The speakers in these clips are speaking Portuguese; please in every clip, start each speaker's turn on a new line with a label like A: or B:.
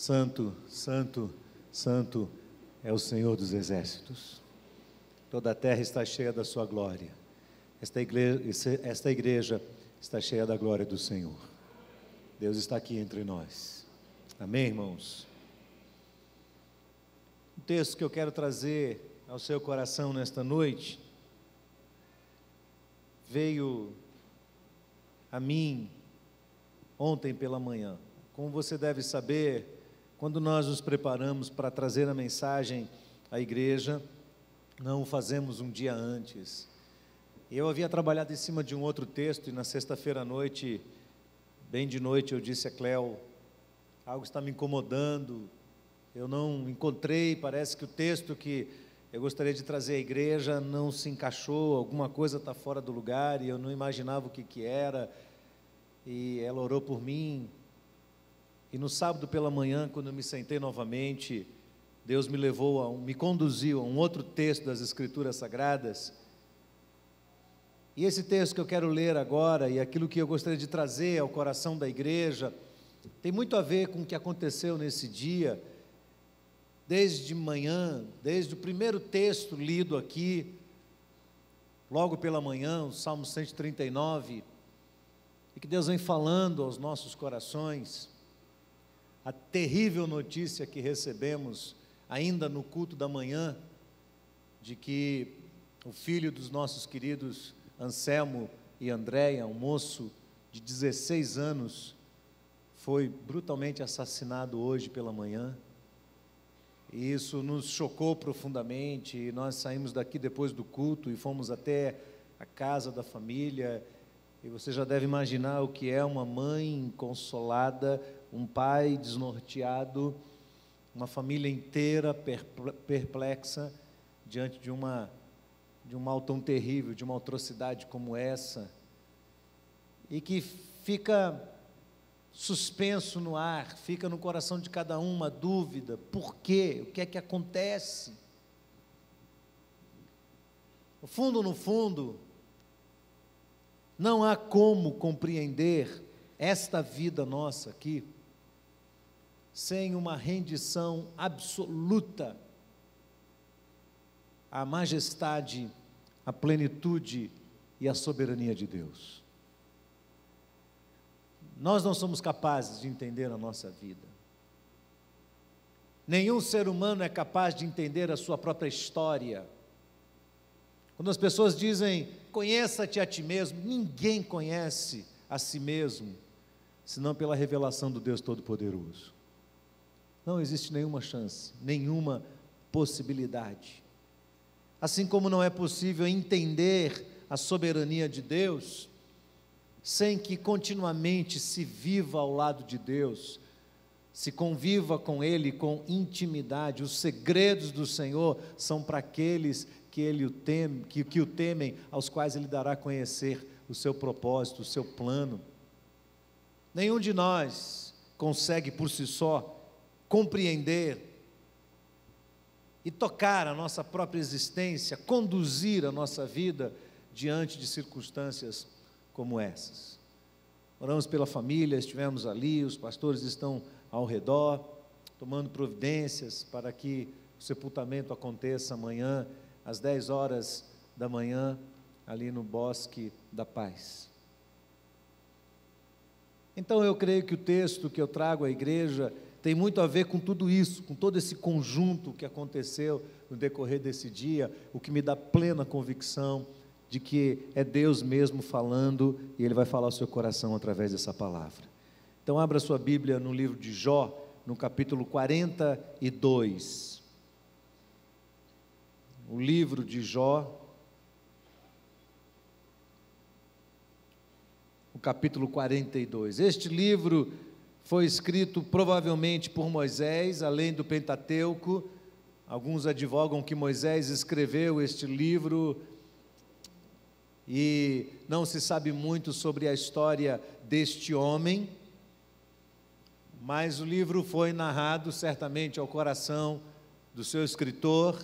A: Santo, santo, santo é o Senhor dos exércitos. Toda a terra está cheia da sua glória. Esta igreja está cheia da glória do Senhor. Deus está aqui entre nós. Amém, irmãos? O texto que eu quero trazer ao seu coração nesta noite veio a mim ontem pela manhã. Como você deve saber, quando nós nos preparamos para trazer a mensagem à igreja, não o fazemos um dia antes. Eu havia trabalhado em cima de um outro texto e na sexta-feira à noite, bem de noite, eu disse a Cléo, algo está me incomodando, eu não encontrei, parece que o texto que eu gostaria de trazer à igreja não se encaixou, alguma coisa está fora do lugar e eu não imaginava o que era, e ela orou por mim. E no sábado pela manhã, quando eu me sentei novamente, Deus me conduziu a um outro texto das Escrituras Sagradas. E esse texto que eu quero ler agora, e aquilo que eu gostaria de trazer ao coração da igreja, tem muito a ver com o que aconteceu nesse dia, desde manhã, desde o primeiro texto lido aqui, logo pela manhã, o Salmo 139, e que Deus vem falando aos nossos corações. A terrível notícia que recebemos ainda no culto da manhã, de que o filho dos nossos queridos Anselmo e Andréia, um moço de 16 anos, foi brutalmente assassinado hoje pela manhã. E isso nos chocou profundamente, e nós saímos daqui depois do culto e fomos até a casa da família, e você já deve imaginar o que é uma mãe inconsolada, um pai desnorteado, uma família inteira perplexa diante de um mal tão terrível, de uma atrocidade como essa, e que fica suspenso no ar, fica no coração de cada um uma dúvida: por quê? O que é que acontece? No fundo, não há como compreender esta vida nossa aqui sem uma rendição absoluta à majestade, à plenitude e à soberania de Deus. Nós não somos capazes de entender a nossa vida. Nenhum ser humano é capaz de entender a sua própria história. Quando as pessoas dizem, conheça-te a ti mesmo, ninguém conhece a si mesmo, senão pela revelação do Deus Todo-Poderoso. Não existe nenhuma chance, nenhuma possibilidade. Assim como não é possível entender a soberania de Deus, sem que continuamente se viva ao lado de Deus, se conviva com Ele com intimidade. Os segredos do Senhor são para aqueles que o temem, aos quais Ele dará a conhecer o seu propósito, o seu plano. Nenhum de nós consegue por si só compreender e tocar a nossa própria existência, conduzir a nossa vida diante de circunstâncias como essas. Oramos pela família, estivemos ali, os pastores estão ao redor, tomando providências para que o sepultamento aconteça amanhã, às 10 horas da manhã, ali no Bosque da Paz. Então eu creio que o texto que eu trago à igreja tem muito a ver com tudo isso, com todo esse conjunto que aconteceu no decorrer desse dia, o que me dá plena convicção de que é Deus mesmo falando, e Ele vai falar ao seu coração através dessa palavra. Então abra sua Bíblia no livro de Jó, no capítulo 42. O livro de Jó, o capítulo 42. Este livro foi escrito provavelmente por Moisés, além do Pentateuco. Alguns advogam que Moisés escreveu este livro, e não se sabe muito sobre a história deste homem, mas o livro foi narrado certamente ao coração do seu escritor,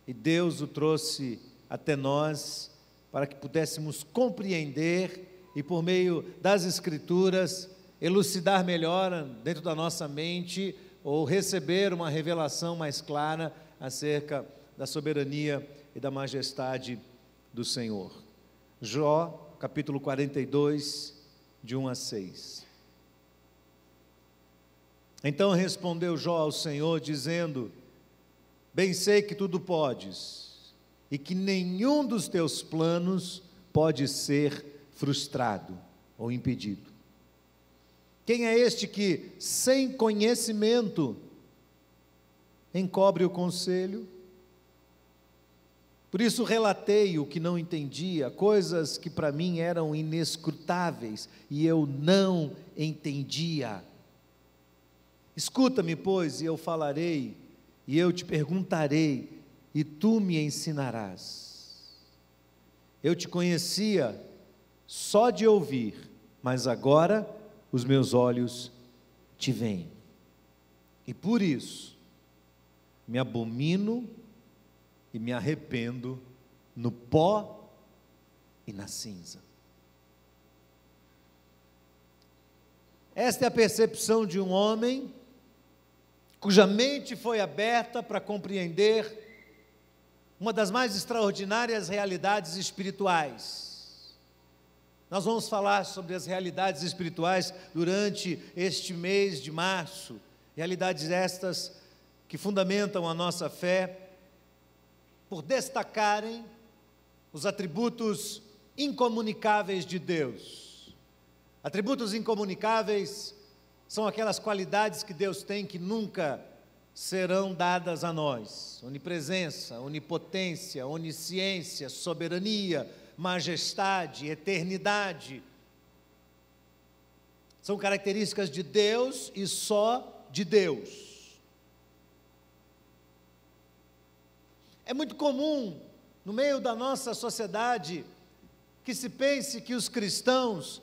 A: e Deus o trouxe até nós, para que pudéssemos compreender, e por meio das Escrituras, elucidar melhor dentro da nossa mente ou receber uma revelação mais clara acerca da soberania e da majestade do Senhor. Jó, capítulo 42, de 1 a 6. Então respondeu Jó ao Senhor, dizendo: bem sei que tudo podes, e que nenhum dos teus planos pode ser frustrado ou impedido. Quem é este que, sem conhecimento, encobre o conselho? Por isso relatei o que não entendia, coisas que para mim eram inescrutáveis, e eu não entendia. Escuta-me, pois, e eu falarei, e eu te perguntarei, e tu me ensinarás. Eu te conhecia só de ouvir, mas agora os meus olhos te veem. E por isso me abomino e me arrependo no pó e na cinza. Esta é a percepção de um homem cuja mente foi aberta para compreender uma das mais extraordinárias realidades espirituais. Nós vamos falar sobre as realidades espirituais durante este mês de março, realidades estas que fundamentam a nossa fé, por destacarem os atributos incomunicáveis de Deus. Atributos incomunicáveis são aquelas qualidades que Deus tem que nunca serão dadas a nós: onipresença, onipotência, onisciência, soberania, majestade, eternidade. São características de Deus e só de Deus. É muito comum, no meio da nossa sociedade, que se pense que os cristãos,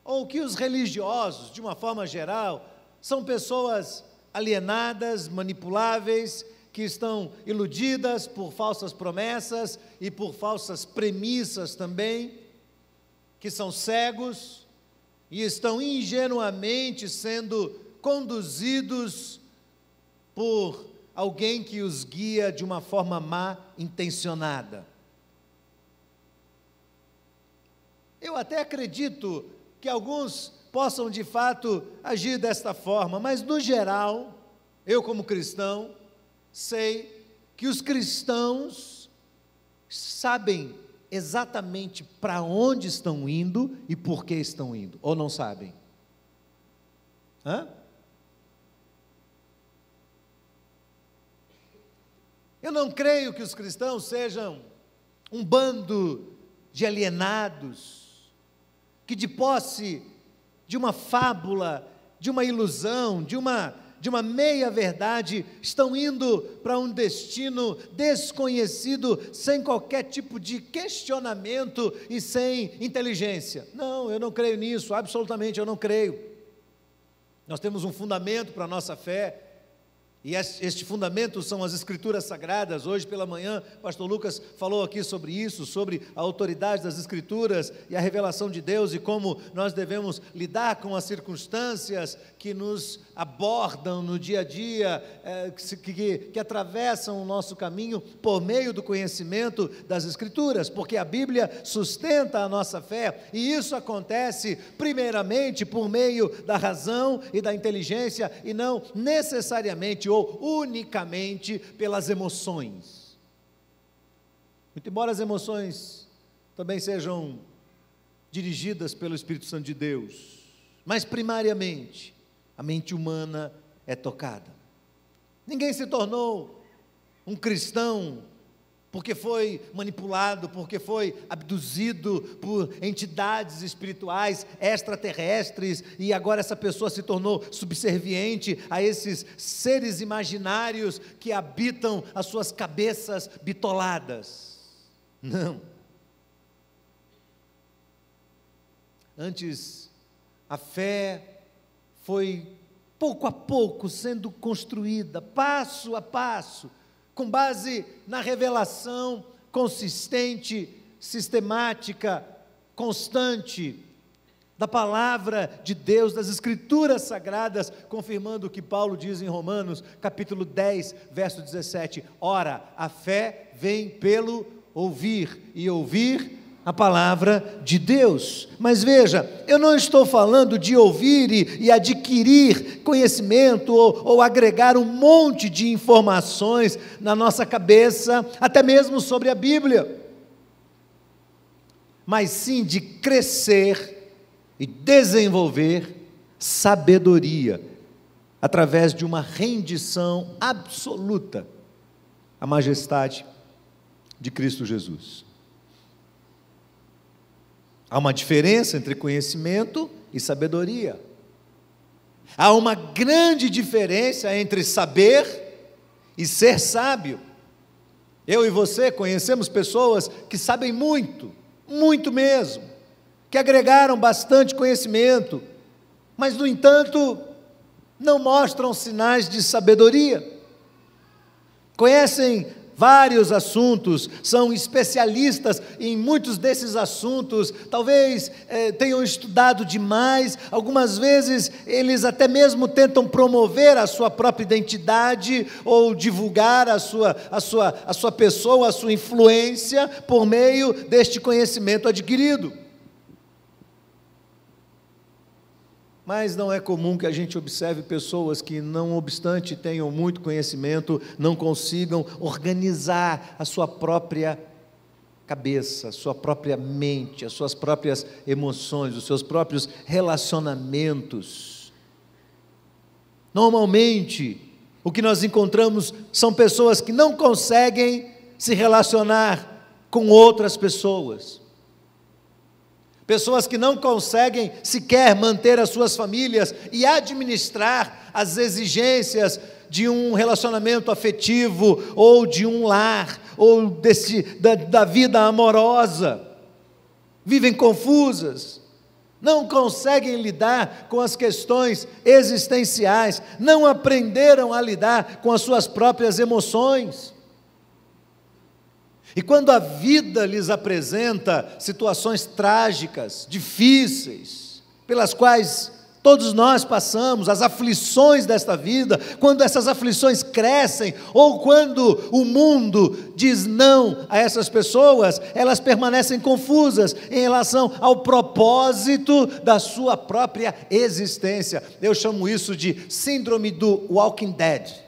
A: ou que os religiosos, de uma forma geral, são pessoas alienadas, manipuláveis, que estão iludidas por falsas promessas e por falsas premissas também, que são cegos e estão ingenuamente sendo conduzidos por alguém que os guia de uma forma má intencionada. Eu até acredito que alguns possam de fato agir desta forma, mas no geral, eu como cristão, sei que os cristãos sabem exatamente para onde estão indo e por que estão indo, ou não sabem? Eu não creio que os cristãos sejam um bando de alienados, que de posse de uma fábula, de uma ilusão, de uma meia-verdade, estão indo para um destino desconhecido, sem qualquer tipo de questionamento e sem inteligência. Não, eu não creio nisso, absolutamente eu não creio. Nós temos um fundamento para a nossa fé, e este fundamento são as Escrituras Sagradas. Hoje pela manhã, pastor Lucas falou aqui sobre isso, sobre a autoridade das Escrituras e a revelação de Deus, e como nós devemos lidar com as circunstâncias que nos abordam no dia a dia, que atravessam o nosso caminho por meio do conhecimento das Escrituras, porque a Bíblia sustenta a nossa fé, e isso acontece primeiramente por meio da razão e da inteligência, e não necessariamente ou unicamente pelas emoções. Muito embora as emoções também sejam dirigidas pelo Espírito Santo de Deus, mas primariamente a mente humana é tocada. Ninguém se tornou um cristão porque foi manipulado, porque foi abduzido por entidades espirituais extraterrestres, e agora essa pessoa se tornou subserviente a esses seres imaginários que habitam as suas cabeças bitoladas. Não. Antes, a fé foi pouco a pouco sendo construída, passo a passo, com base na da palavra de Deus, das Escrituras Sagradas, confirmando o que Paulo diz em Romanos, capítulo 10, verso 17, ora, a fé vem pelo ouvir, e ouvir a palavra de Deus. Mas veja, eu não estou falando de ouvir e adquirir conhecimento ou agregar um monte de informações na nossa cabeça, até mesmo sobre a Bíblia, mas sim de crescer e desenvolver sabedoria, através de uma rendição absoluta à majestade de Cristo Jesus. Há uma diferença entre conhecimento e sabedoria. Há uma grande diferença entre saber e ser sábio. Eu e você conhecemos pessoas que sabem muito, muito mesmo, que agregaram bastante conhecimento, mas, no entanto, não mostram sinais de sabedoria. Conhecem vários assuntos, são especialistas em muitos desses assuntos, talvez tenham estudado demais, algumas vezes eles até mesmo tentam promover a sua própria identidade, ou divulgar a sua pessoa, a sua influência, por meio deste conhecimento adquirido. Mas não é comum que a gente observe pessoas que, não obstante tenham muito conhecimento, não consigam organizar a sua própria cabeça, a sua própria mente, as suas próprias emoções, os seus próprios relacionamentos. Normalmente, o que nós encontramos são pessoas que não conseguem se relacionar com outras pessoas. Pessoas que não conseguem sequer manter as suas famílias e administrar as exigências de um relacionamento afetivo, ou de um lar, ou da vida amorosa. Vivem confusas, não conseguem lidar com as questões existenciais, não aprenderam a lidar com as suas próprias emoções. E quando a vida lhes apresenta situações trágicas, difíceis, pelas quais todos nós passamos, as aflições desta vida, quando essas aflições crescem, ou quando o mundo diz não a essas pessoas, elas permanecem confusas em relação ao propósito da sua própria existência. Eu chamo isso de síndrome do Walking Dead.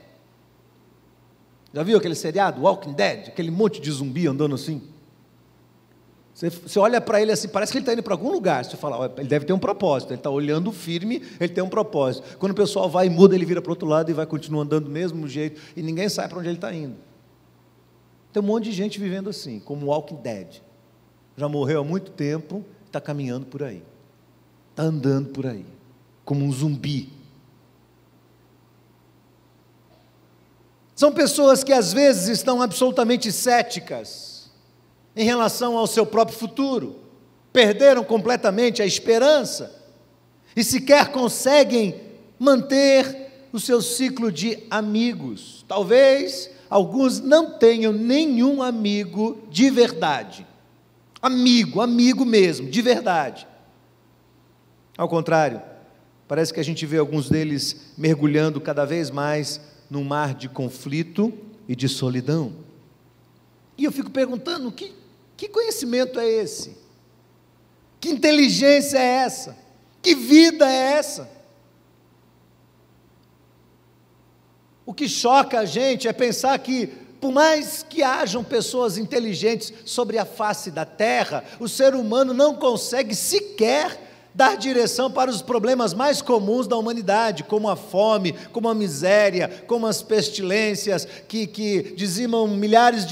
A: Já viu aquele seriado, Walking Dead? Aquele monte de zumbi andando assim. Você olha para ele assim, parece que ele está indo para algum lugar. Você fala, ele deve ter um propósito, ele está olhando firme, ele tem um propósito. Quando o pessoal vai e muda, ele vira para o outro lado e vai continuar andando do mesmo jeito, e ninguém sabe para onde ele está indo. Tem um monte de gente vivendo assim, como Walking Dead. Já morreu há muito tempo, está caminhando por aí, está andando por aí, como um zumbi. São pessoas que às vezes estão absolutamente céticas em relação ao seu próprio futuro, perderam completamente a esperança e sequer conseguem manter o seu ciclo de amigos. Talvez alguns não tenham nenhum amigo de verdade, amigo mesmo, de verdade. Ao contrário, parece que a gente vê alguns deles mergulhando cada vez mais num mar de conflito e de solidão. E eu fico perguntando, que conhecimento é esse? Que inteligência é essa? Que vida é essa? O que choca a gente é pensar que, por mais que hajam pessoas inteligentes sobre a face da terra, o ser humano não consegue sequer dar direção para os problemas mais comuns da humanidade, como a fome, como a miséria, como as pestilências que dizimam milhares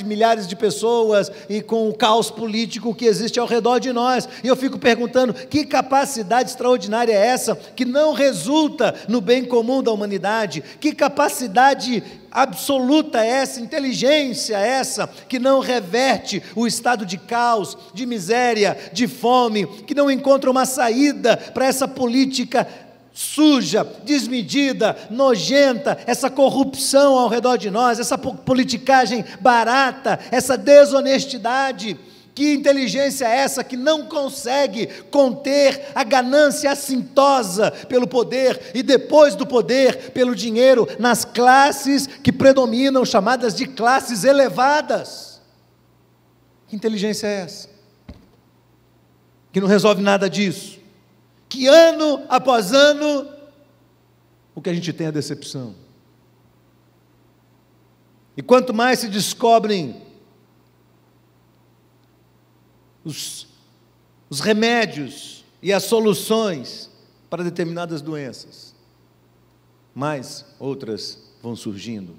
A: de pessoas, e com o caos político que existe ao redor de nós. E eu fico perguntando, que capacidade extraordinária é essa, que não resulta no bem comum da humanidade? Que capacidade absoluta é essa, inteligência é essa, que não reverte o estado de caos, de miséria, de fome, que não encontra uma saída para essa política suja, desmedida, nojenta, essa corrupção ao redor de nós, essa politicagem barata, essa desonestidade? Que inteligência é essa que não consegue conter a ganância assintosa pelo poder e depois do poder pelo dinheiro nas classes que predominam, chamadas de classes elevadas? Que inteligência é essa? Que não resolve nada disso. Que ano após ano, o que a gente tem é a decepção. E quanto mais se descobrem os remédios e as soluções para determinadas doenças, mais outras vão surgindo.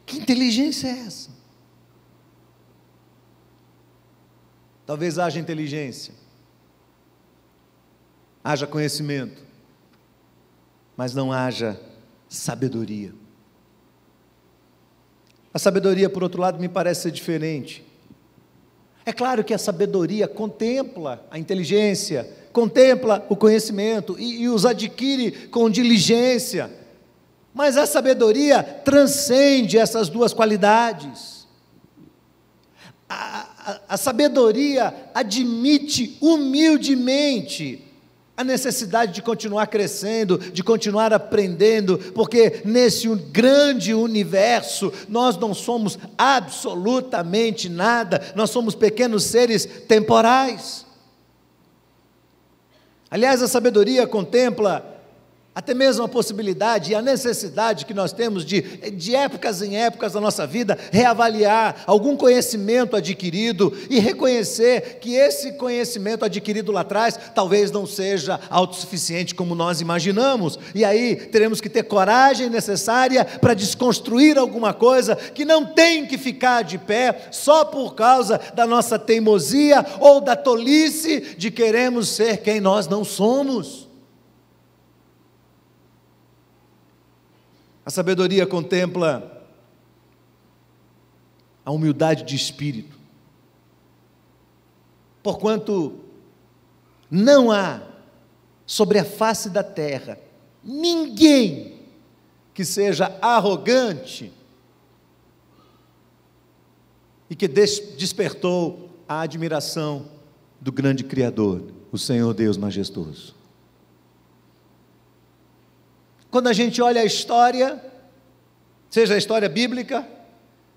A: Que inteligência é essa? Talvez haja inteligência, haja conhecimento, mas não haja sabedoria. A sabedoria, por outro lado, me parece ser diferente. É claro que a sabedoria contempla a inteligência, contempla o conhecimento e os adquire com diligência, mas a sabedoria transcende essas duas qualidades. A sabedoria admite humildemente a necessidade de continuar crescendo, de continuar aprendendo, porque nesse grande universo nós não somos absolutamente nada, nós somos pequenos seres temporais. Aliás, a sabedoria contempla até mesmo a possibilidade e a necessidade que nós temos de épocas em épocas da nossa vida, reavaliar algum conhecimento adquirido e reconhecer que esse conhecimento adquirido lá atrás talvez não seja autossuficiente como nós imaginamos, e aí teremos que ter coragem necessária para desconstruir alguma coisa que não tem que ficar de pé só por causa da nossa teimosia ou da tolice de queremos ser quem nós não somos. A sabedoria contempla a humildade de espírito, porquanto não há sobre a face da terra ninguém que seja arrogante e que despertou a admiração do grande Criador, o Senhor Deus majestoso. Quando a gente olha a história, seja a história bíblica,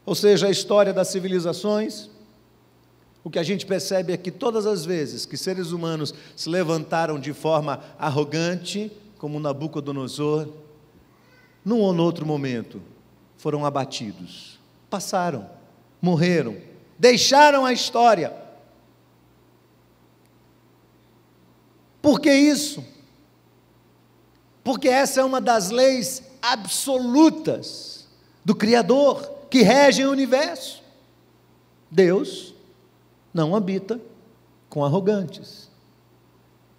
A: ou seja a história das civilizações, o que a gente percebe é que todas as vezes que seres humanos se levantaram de forma arrogante, como Nabucodonosor, num ou noutro momento, foram abatidos, passaram, morreram, deixaram a história. Por que isso? Porque essa é uma das leis absolutas do Criador, que regem o universo. Deus não habita com arrogantes.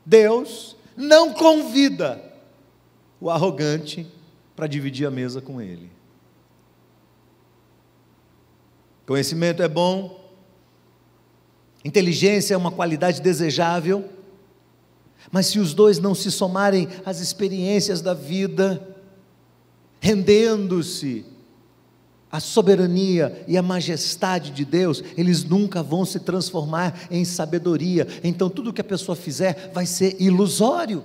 A: Deus não convida o arrogante para dividir a mesa com Ele. Conhecimento é bom, inteligência é uma qualidade desejável, mas se os dois não se somarem às experiências da vida, rendendo-se à soberania e à majestade de Deus, eles nunca vão se transformar em sabedoria. Então tudo que a pessoa fizer vai ser ilusório.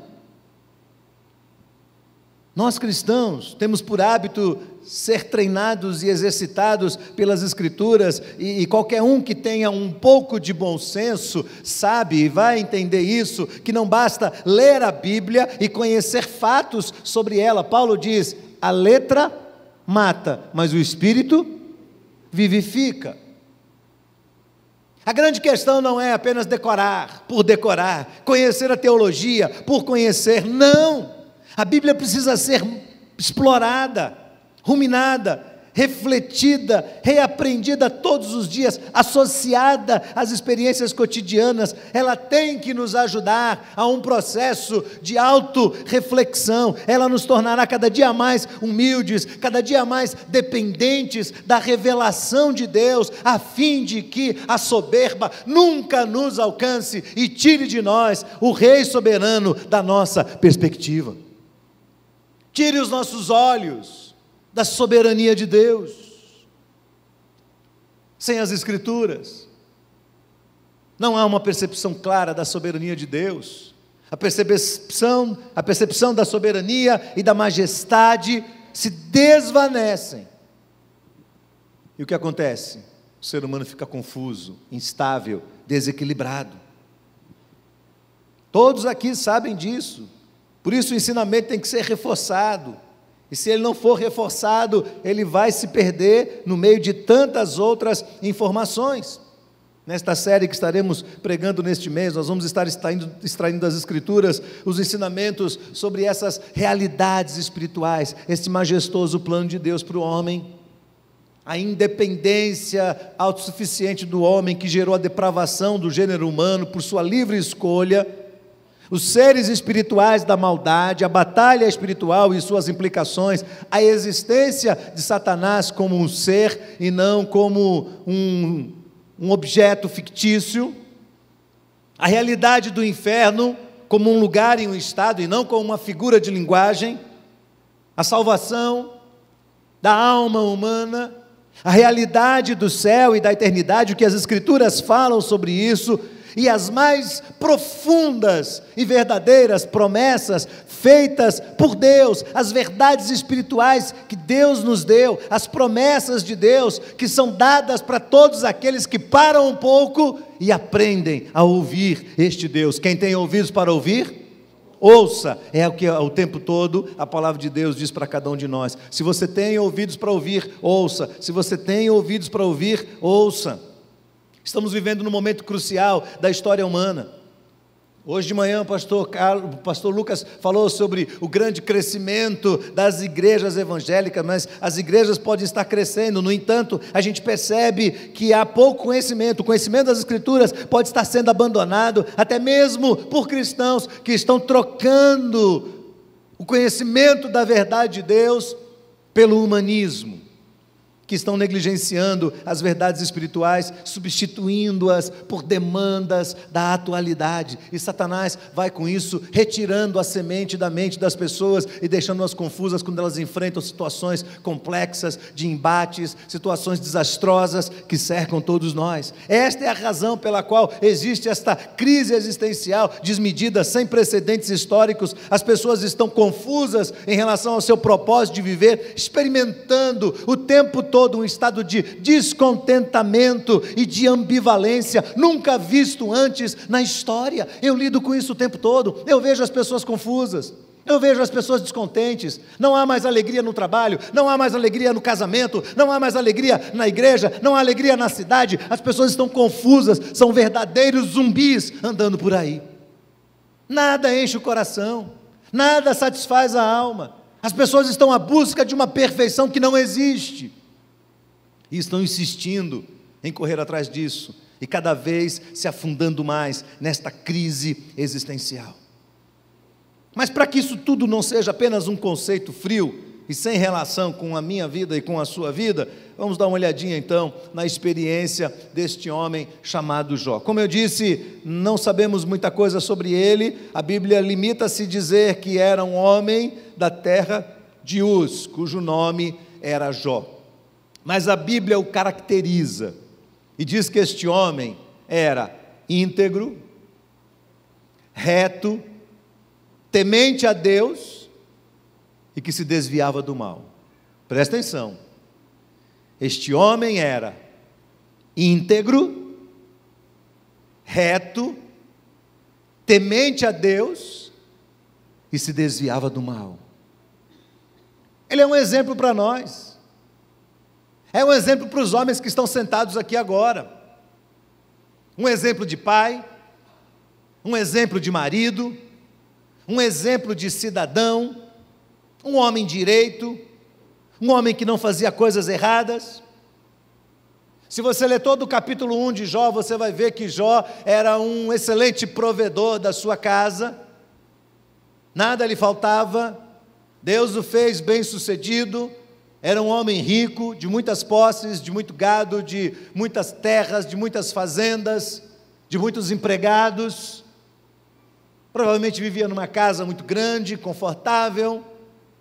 A: Nós cristãos temos por hábito ser treinados e exercitados pelas Escrituras, e qualquer um que tenha um pouco de bom senso sabe e vai entender isso, que não basta ler a Bíblia e conhecer fatos sobre ela. Paulo diz: a letra mata, mas o Espírito vivifica. A grande questão não é apenas decorar, por decorar, conhecer a teologia, por conhecer, não. A Bíblia precisa ser explorada, ruminada, refletida, reaprendida todos os dias, associada às experiências cotidianas. Ela tem que nos ajudar a um processo de autorreflexão. Ela nos tornará cada dia mais humildes, cada dia mais dependentes da revelação de Deus, a fim de que a soberba nunca nos alcance e tire de nós o Rei soberano da nossa perspectiva. Tire os nossos olhos da soberania de Deus. Sem as Escrituras, Não há uma percepção clara da soberania de Deus. A percepção da soberania e da majestade se desvanecem. E o que acontece? O ser humano fica confuso, instável, desequilibrado. Todos aqui sabem disso. Por isso o ensinamento tem que ser reforçado. E se ele não for reforçado, ele vai se perder no meio de tantas outras informações. Nesta série que estaremos pregando neste mês, nós vamos estar extraindo das Escrituras os ensinamentos sobre essas realidades espirituais, esse majestoso plano de Deus para o homem, a independência autossuficiente do homem que gerou a depravação do gênero humano por sua livre escolha, os seres espirituais da maldade, a batalha espiritual e suas implicações, a existência de Satanás como um ser e não como um objeto fictício, a realidade do inferno como um lugar e um estado e não como uma figura de linguagem, a salvação da alma humana, a realidade do céu e da eternidade, o que as Escrituras falam sobre isso, e as mais profundas e verdadeiras promessas feitas por Deus, as verdades espirituais que Deus nos deu, as promessas de Deus que são dadas para todos aqueles que param um pouco e aprendem a ouvir este Deus. Quem tem ouvidos para ouvir, ouça. É o que o tempo todo a palavra de Deus diz para cada um de nós. Se você tem ouvidos para ouvir, ouça. Se você tem ouvidos para ouvir, ouça. Estamos vivendo num momento crucial da história humana. Hoje de manhã o pastor Lucas falou sobre o grande crescimento das igrejas evangélicas, mas as igrejas podem estar crescendo. No entanto, a gente percebe que há pouco conhecimento. O conhecimento das Escrituras pode estar sendo abandonado, até mesmo por cristãos que estão trocando o conhecimento da verdade de Deus pelo humanismo, que estão negligenciando as verdades espirituais, substituindo-as por demandas da atualidade. E Satanás vai com isso retirando a semente da mente das pessoas e deixando-as confusas quando elas enfrentam situações complexas de embates, situações desastrosas que cercam todos nós. Esta é a razão pela qual existe esta crise existencial desmedida, sem precedentes históricos. As pessoas estão confusas em relação ao seu propósito de viver, experimentando o tempo todo um estado de descontentamento e de ambivalência, nunca visto antes na história. Eu lido com isso o tempo todo, eu vejo as pessoas confusas, eu vejo as pessoas descontentes, não há mais alegria no trabalho, não há mais alegria no casamento, não há mais alegria na igreja, não há alegria na cidade, as pessoas estão confusas, são verdadeiros zumbis andando por aí. Nada enche o coração, nada satisfaz a alma, as pessoas estão à busca de uma perfeição que não existe, e estão insistindo em correr atrás disso, e cada vez se afundando mais nesta crise existencial. Mas para que isso tudo não seja apenas um conceito frio e sem relação com a minha vida e com a sua vida, vamos dar uma olhadinha então na experiência deste homem chamado Jó. Como eu disse, não sabemos muita coisa sobre ele, a Bíblia limita-se a dizer que era um homem da terra de Uz, cujo nome era Jó. Mas a Bíblia o caracteriza e diz que este homem era íntegro, reto, temente a Deus e que se desviava do mal. Presta atenção, este homem era íntegro, reto, temente a Deus e se desviava do mal. Ele é um exemplo para nós. É um exemplo para os homens que estão sentados aqui agora. Um exemplo de pai, um exemplo de marido, um exemplo de cidadão, um homem direito, um homem que não fazia coisas erradas. Se você ler todo o capítulo 1 de Jó, você vai ver que Jó era um excelente provedor da sua casa, nada lhe faltava, Deus o fez bem-sucedido. Era um homem rico, de muitas posses, de muito gado, de muitas terras, de muitas fazendas, de muitos empregados. Provavelmente vivia numa casa muito grande, confortável,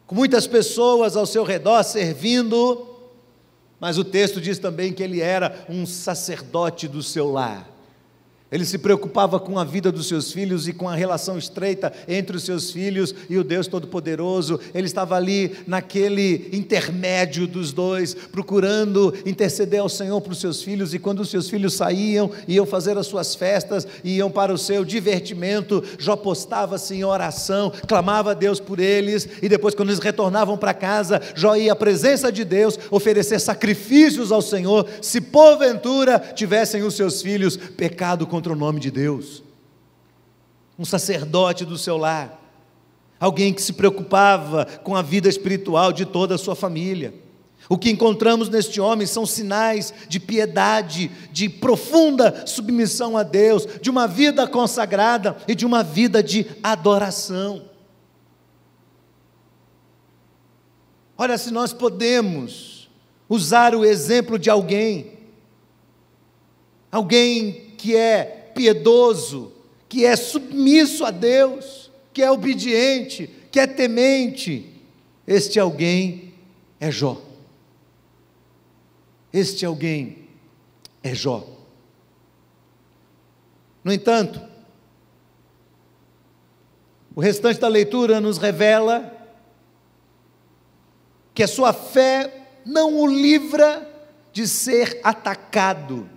A: com muitas pessoas ao seu redor servindo. Mas o texto diz também que ele era um sacerdote do seu lar. Ele se preocupava com a vida dos seus filhos e com a relação estreita entre os seus filhos e o Deus Todo-Poderoso. Ele estava ali naquele intermédio dos dois, procurando interceder ao Senhor para os seus filhos. E quando os seus filhos saíam, iam fazer as suas festas, iam para o seu divertimento, Jó postava-se em oração, clamava a Deus por eles. E depois, quando eles retornavam para casa, Jó ia à presença de Deus oferecer sacrifícios ao Senhor, se porventura tivessem os seus filhos pecado contra o nome de Deus. Um sacerdote do seu lar, alguém que se preocupava com a vida espiritual de toda a sua família. O que encontramos neste homem são sinais de piedade, de profunda submissão a Deus, de uma vida consagrada e de uma vida de adoração. Olha, se nós podemos usar o exemplo de alguém que é piedoso, que é submisso a Deus, que é obediente, que é temente, este alguém é Jó. Este alguém é Jó. No entanto, o restante da leitura nos revela que a sua fé não o livra de ser atacado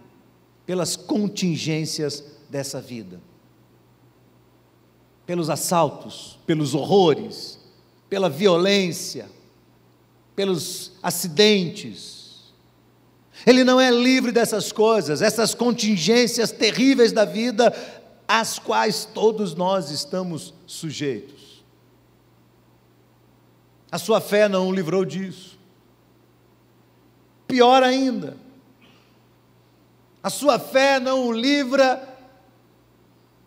A: pelas contingências dessa vida, pelos assaltos, pelos horrores, pela violência, pelos acidentes. Ele não é livre dessas coisas, essas contingências terríveis da vida, às quais todos nós estamos sujeitos. A sua fé não o livrou disso. Pior ainda, a sua fé não o livra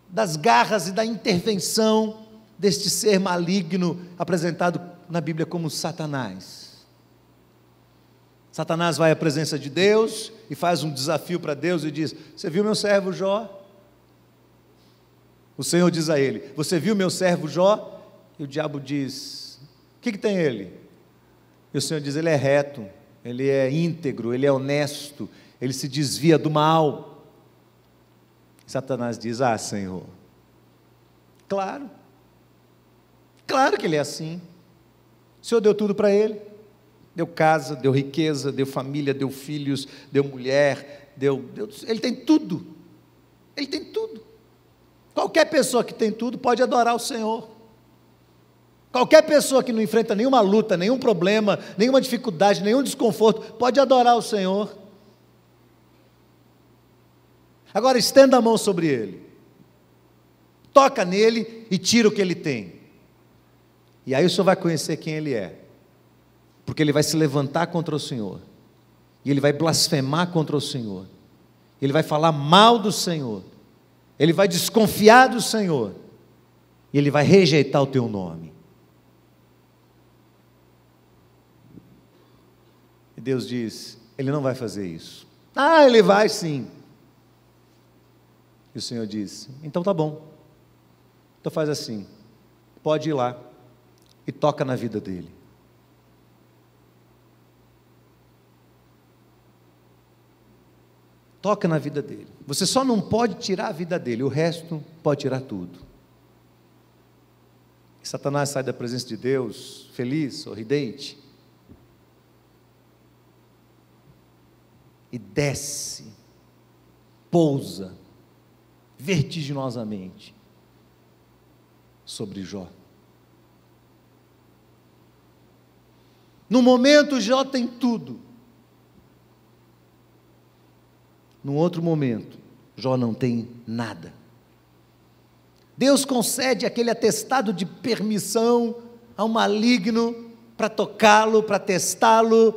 A: das garras e da intervenção deste ser maligno apresentado na Bíblia como Satanás. Satanás vai à presença de Deus e faz um desafio para Deus e diz: você viu meu servo Jó? O Senhor diz a ele: você viu meu servo Jó? E o diabo diz: o que tem ele? E o Senhor diz: ele é reto, ele é íntegro, ele é honesto, ele se desvia do mal. Satanás diz: ah, Senhor, claro que ele é assim. O Senhor deu tudo para ele, deu casa, deu riqueza, deu família, deu filhos, deu mulher, ele tem tudo, ele tem tudo. Qualquer pessoa que tem tudo pode adorar o Senhor. Qualquer pessoa que não enfrenta nenhuma luta, nenhum problema, nenhuma dificuldade, nenhum desconforto, pode adorar o Senhor. Agora estenda a mão sobre ele, toca nele e tira o que ele tem. E aí o Senhor vai conhecer quem ele é, porque ele vai se levantar contra o Senhor, e ele vai blasfemar contra o Senhor, ele vai falar mal do Senhor, ele vai desconfiar do Senhor, e ele vai rejeitar o teu nome. E Deus diz: ele não vai fazer isso. Ah, ele vai sim. E o Senhor diz: então tá bom, então faz assim, pode ir lá e toca na vida dele. Toca na vida dele. Você só não pode tirar a vida dele, o resto pode tirar tudo. E Satanás sai da presença de Deus feliz, sorridente, e desce, pousa vertiginosamente sobre Jó. No momento Jó tem tudo. Num outro momento Jó não tem nada. Deus concede aquele atestado de permissão ao maligno para tocá-lo, para testá-lo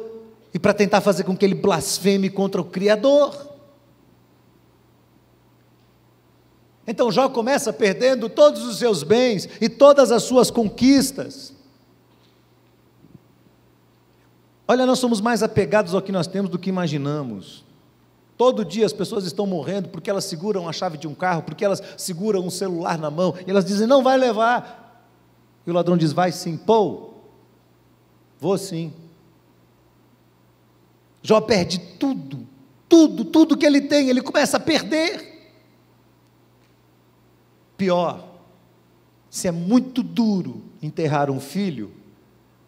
A: e para tentar fazer com que ele blasfeme contra o Criador. Então Jó começa perdendo todos os seus bens e todas as suas conquistas. Olha, nós somos mais apegados ao que nós temos do que imaginamos. Todo dia as pessoas estão morrendo porque elas seguram a chave de um carro, porque elas seguram um celular na mão, e elas dizem: não vai levar. E o ladrão diz: vai sim. Pô, vou sim. Jó perde tudo que ele tem, ele começa a perder. Pior, se é muito duro enterrar um filho,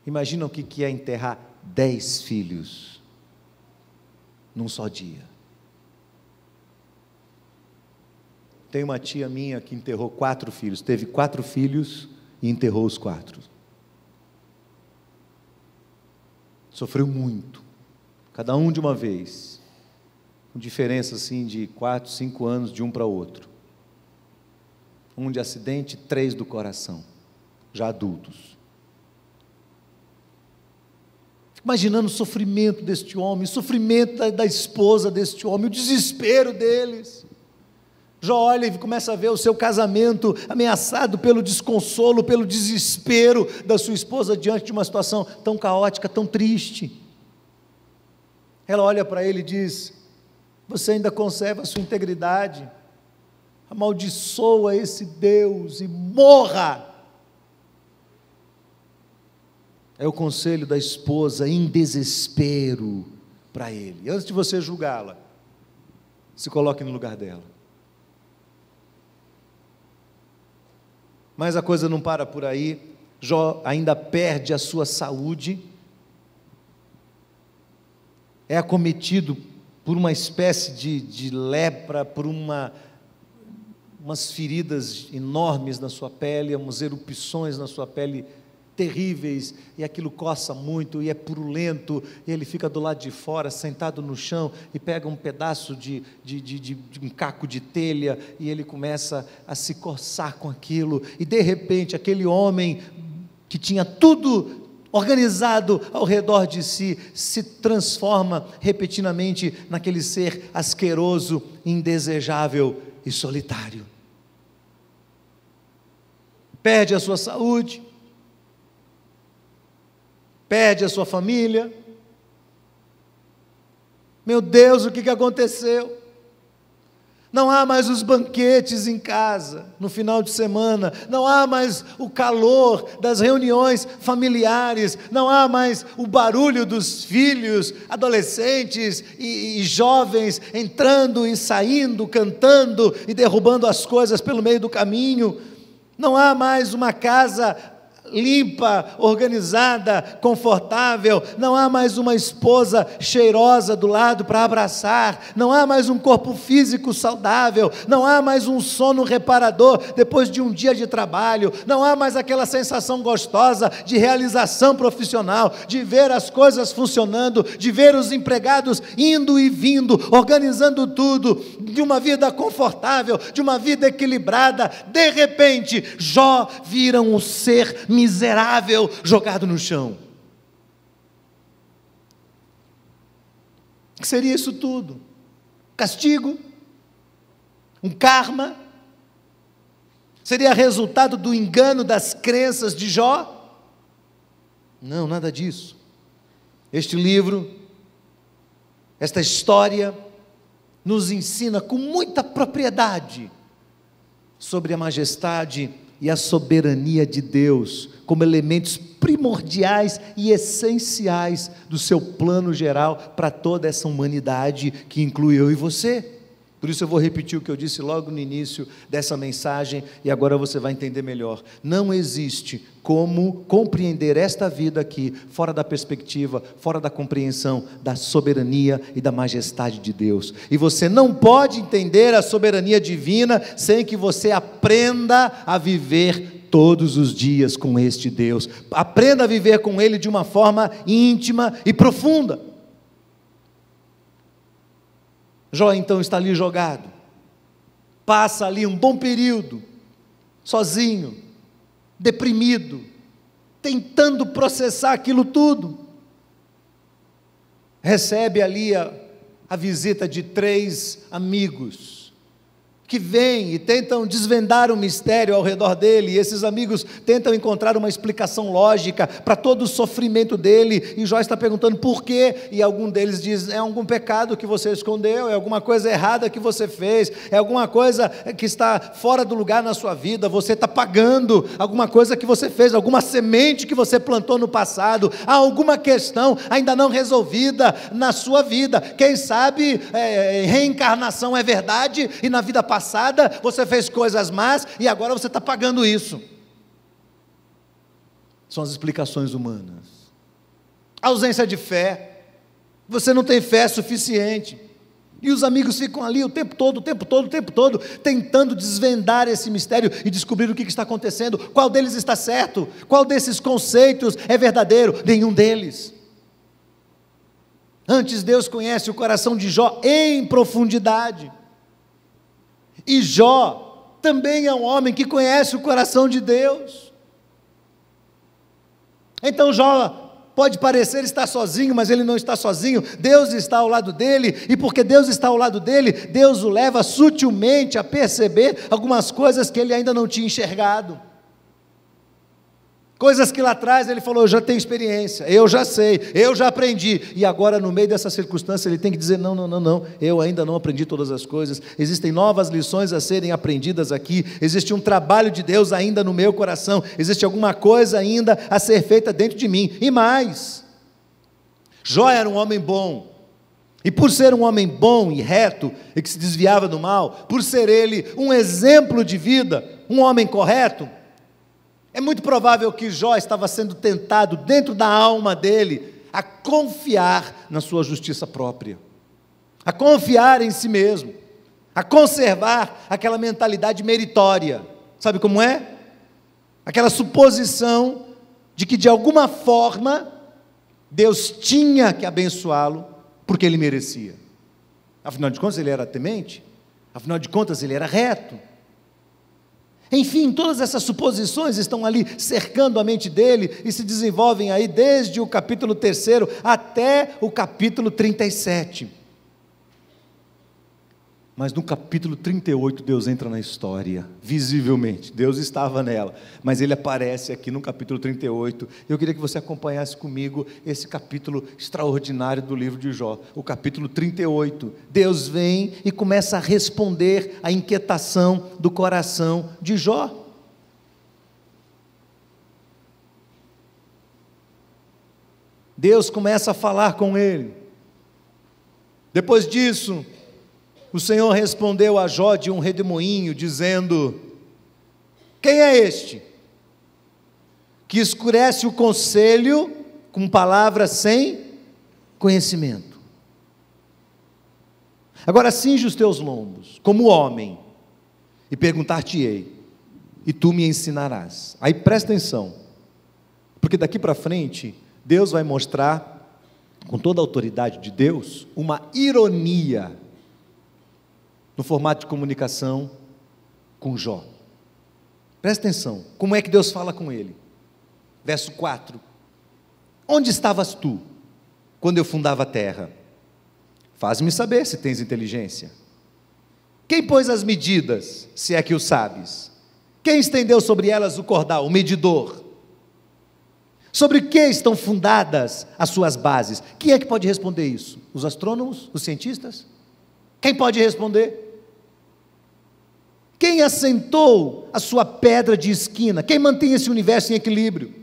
A: imagina o que é enterrar 10 filhos num só dia. Tem uma tia minha que enterrou 4 filhos, teve 4 filhos e enterrou os 4. Sofreu muito, cada um de uma vez, com diferença assim de 4, 5 anos de um para o outro. Um de acidente, 3 do coração, já adultos. Fico imaginando o sofrimento deste homem, o sofrimento da esposa deste homem, o desespero deles. Jó olha e começa a ver o seu casamento ameaçado pelo desconsolo, pelo desespero da sua esposa diante de uma situação tão caótica, tão triste. Ela olha para ele e diz: você ainda conserva a sua integridade? Amaldiçoa esse Deus e morra. É o conselho da esposa em desespero para ele. Antes de você julgá-la, se coloque no lugar dela. Mas a coisa não para por aí. Jó ainda perde a sua saúde, é acometido por uma espécie de lepra, por umas feridas enormes na sua pele, umas erupções na sua pele terríveis, e aquilo coça muito, e é purulento, e ele fica do lado de fora, sentado no chão, e pega um pedaço de um caco de telha, e ele começa a se coçar com aquilo, e de repente aquele homem que tinha tudo organizado ao redor de si, se transforma repentinamente naquele ser asqueroso, indesejável e solitário. Perde a sua saúde, perde a sua família. Meu Deus, o que aconteceu? Não há mais os banquetes em casa, no final de semana, não há mais o calor das reuniões familiares, não há mais o barulho dos filhos, adolescentes e jovens entrando e saindo, cantando e derrubando as coisas pelo meio do caminho, não há mais uma casa limpa, organizada, confortável, não há mais uma esposa cheirosa do lado para abraçar, não há mais um corpo físico saudável, não há mais um sono reparador depois de um dia de trabalho, não há mais aquela sensação gostosa de realização profissional, de ver as coisas funcionando, de ver os empregados indo e vindo, organizando tudo, de uma vida confortável, de uma vida equilibrada. De repente, Jó vira um ser miserável jogado no chão. O que seria isso tudo? Castigo? Um karma? Seria resultado do engano das crenças de Jó? Não, nada disso. Este livro, esta história, nos ensina com muita propriedade sobre a majestade e a soberania de Deus, como elementos primordiais e essenciais do seu plano geral para toda essa humanidade que inclui eu e você. Por isso eu vou repetir o que eu disse logo no início dessa mensagem, e agora você vai entender melhor. Não existe como compreender esta vida aqui, fora da perspectiva, fora da compreensão da soberania e da majestade de Deus. E você não pode entender a soberania divina sem que você aprenda a viver todos os dias com este Deus. Aprenda a viver com Ele de uma forma íntima e profunda. Jó então está ali jogado, passa ali um bom período, sozinho, deprimido, tentando processar aquilo tudo. Recebe ali a visita de 3 amigos, que vêm e tentam desvendar o mistério ao redor dele, e esses amigos tentam encontrar uma explicação lógica para todo o sofrimento dele, e Jó está perguntando por quê, e algum deles diz: é algum pecado que você escondeu, é alguma coisa errada que você fez, é alguma coisa que está fora do lugar na sua vida, você está pagando alguma coisa que você fez, alguma semente que você plantou no passado, há alguma questão ainda não resolvida na sua vida. Quem sabe reencarnação é verdade, e na vida passada passada você fez coisas más e agora você está pagando isso. São as explicações humanas. A ausência de fé. Você não tem fé suficiente. E os amigos ficam ali o tempo todo, tentando desvendar esse mistério e descobrir o que está acontecendo, qual deles está certo, qual desses conceitos é verdadeiro. Nenhum deles. Antes, Deus conhece o coração de Jó em profundidade. E Jó também é um homem que conhece o coração de Deus. Então Jó pode parecer estar sozinho, mas ele não está sozinho. Deus está ao lado dele, e porque Deus está ao lado dele, Deus o leva sutilmente a perceber algumas coisas que ele ainda não tinha enxergado. Coisas que lá atrás ele falou: eu já tenho experiência, eu já sei, eu já aprendi. E agora, no meio dessa circunstância, ele tem que dizer: não, eu ainda não aprendi todas as coisas. Existem novas lições a serem aprendidas aqui. Existe um trabalho de Deus ainda no meu coração. Existe alguma coisa ainda a ser feita dentro de mim. E mais, Jó era um homem bom. E por ser um homem bom e reto, e que se desviava do mal, por ser ele um exemplo de vida, um homem correto, é muito provável que Jó estava sendo tentado dentro da alma dele a confiar na sua justiça própria, a confiar em si mesmo, a conservar aquela mentalidade meritória. Sabe como é? Aquela suposição de que de alguma forma Deus tinha que abençoá-lo porque ele merecia. Afinal de contas ele era temente, afinal de contas ele era reto. Enfim, todas essas suposições estão ali cercando a mente dele e se desenvolvem aí desde o capítulo 3 até o capítulo 37. Mas no capítulo 38 Deus entra na história, visivelmente. Deus estava nela, mas ele aparece aqui no capítulo 38. Eu queria que você acompanhasse comigo esse capítulo extraordinário do livro de Jó, o capítulo 38. Deus vem e começa a responder à inquietação do coração de Jó. Deus começa a falar com ele. Depois disso, o Senhor respondeu a Jó de um redemoinho, dizendo: quem é este que escurece o conselho com palavras sem conhecimento? Agora cinge os teus lombos, como homem, e perguntar-te-ei, e tu me ensinarás. Aí presta atenção, porque daqui para frente, Deus vai mostrar, com toda a autoridade de Deus, uma ironia no formato de comunicação com Jó. Presta atenção, como é que Deus fala com ele? Verso 4: onde estavas tu, quando eu fundava a terra? Faz-me saber se tens inteligência. Quem pôs as medidas, se é que o sabes? Quem estendeu sobre elas o cordal, o medidor? Sobre que estão fundadas as suas bases? Quem é que pode responder isso? Os astrônomos? Os cientistas? Quem pode responder? Quem assentou a sua pedra de esquina? Quem mantém esse universo em equilíbrio?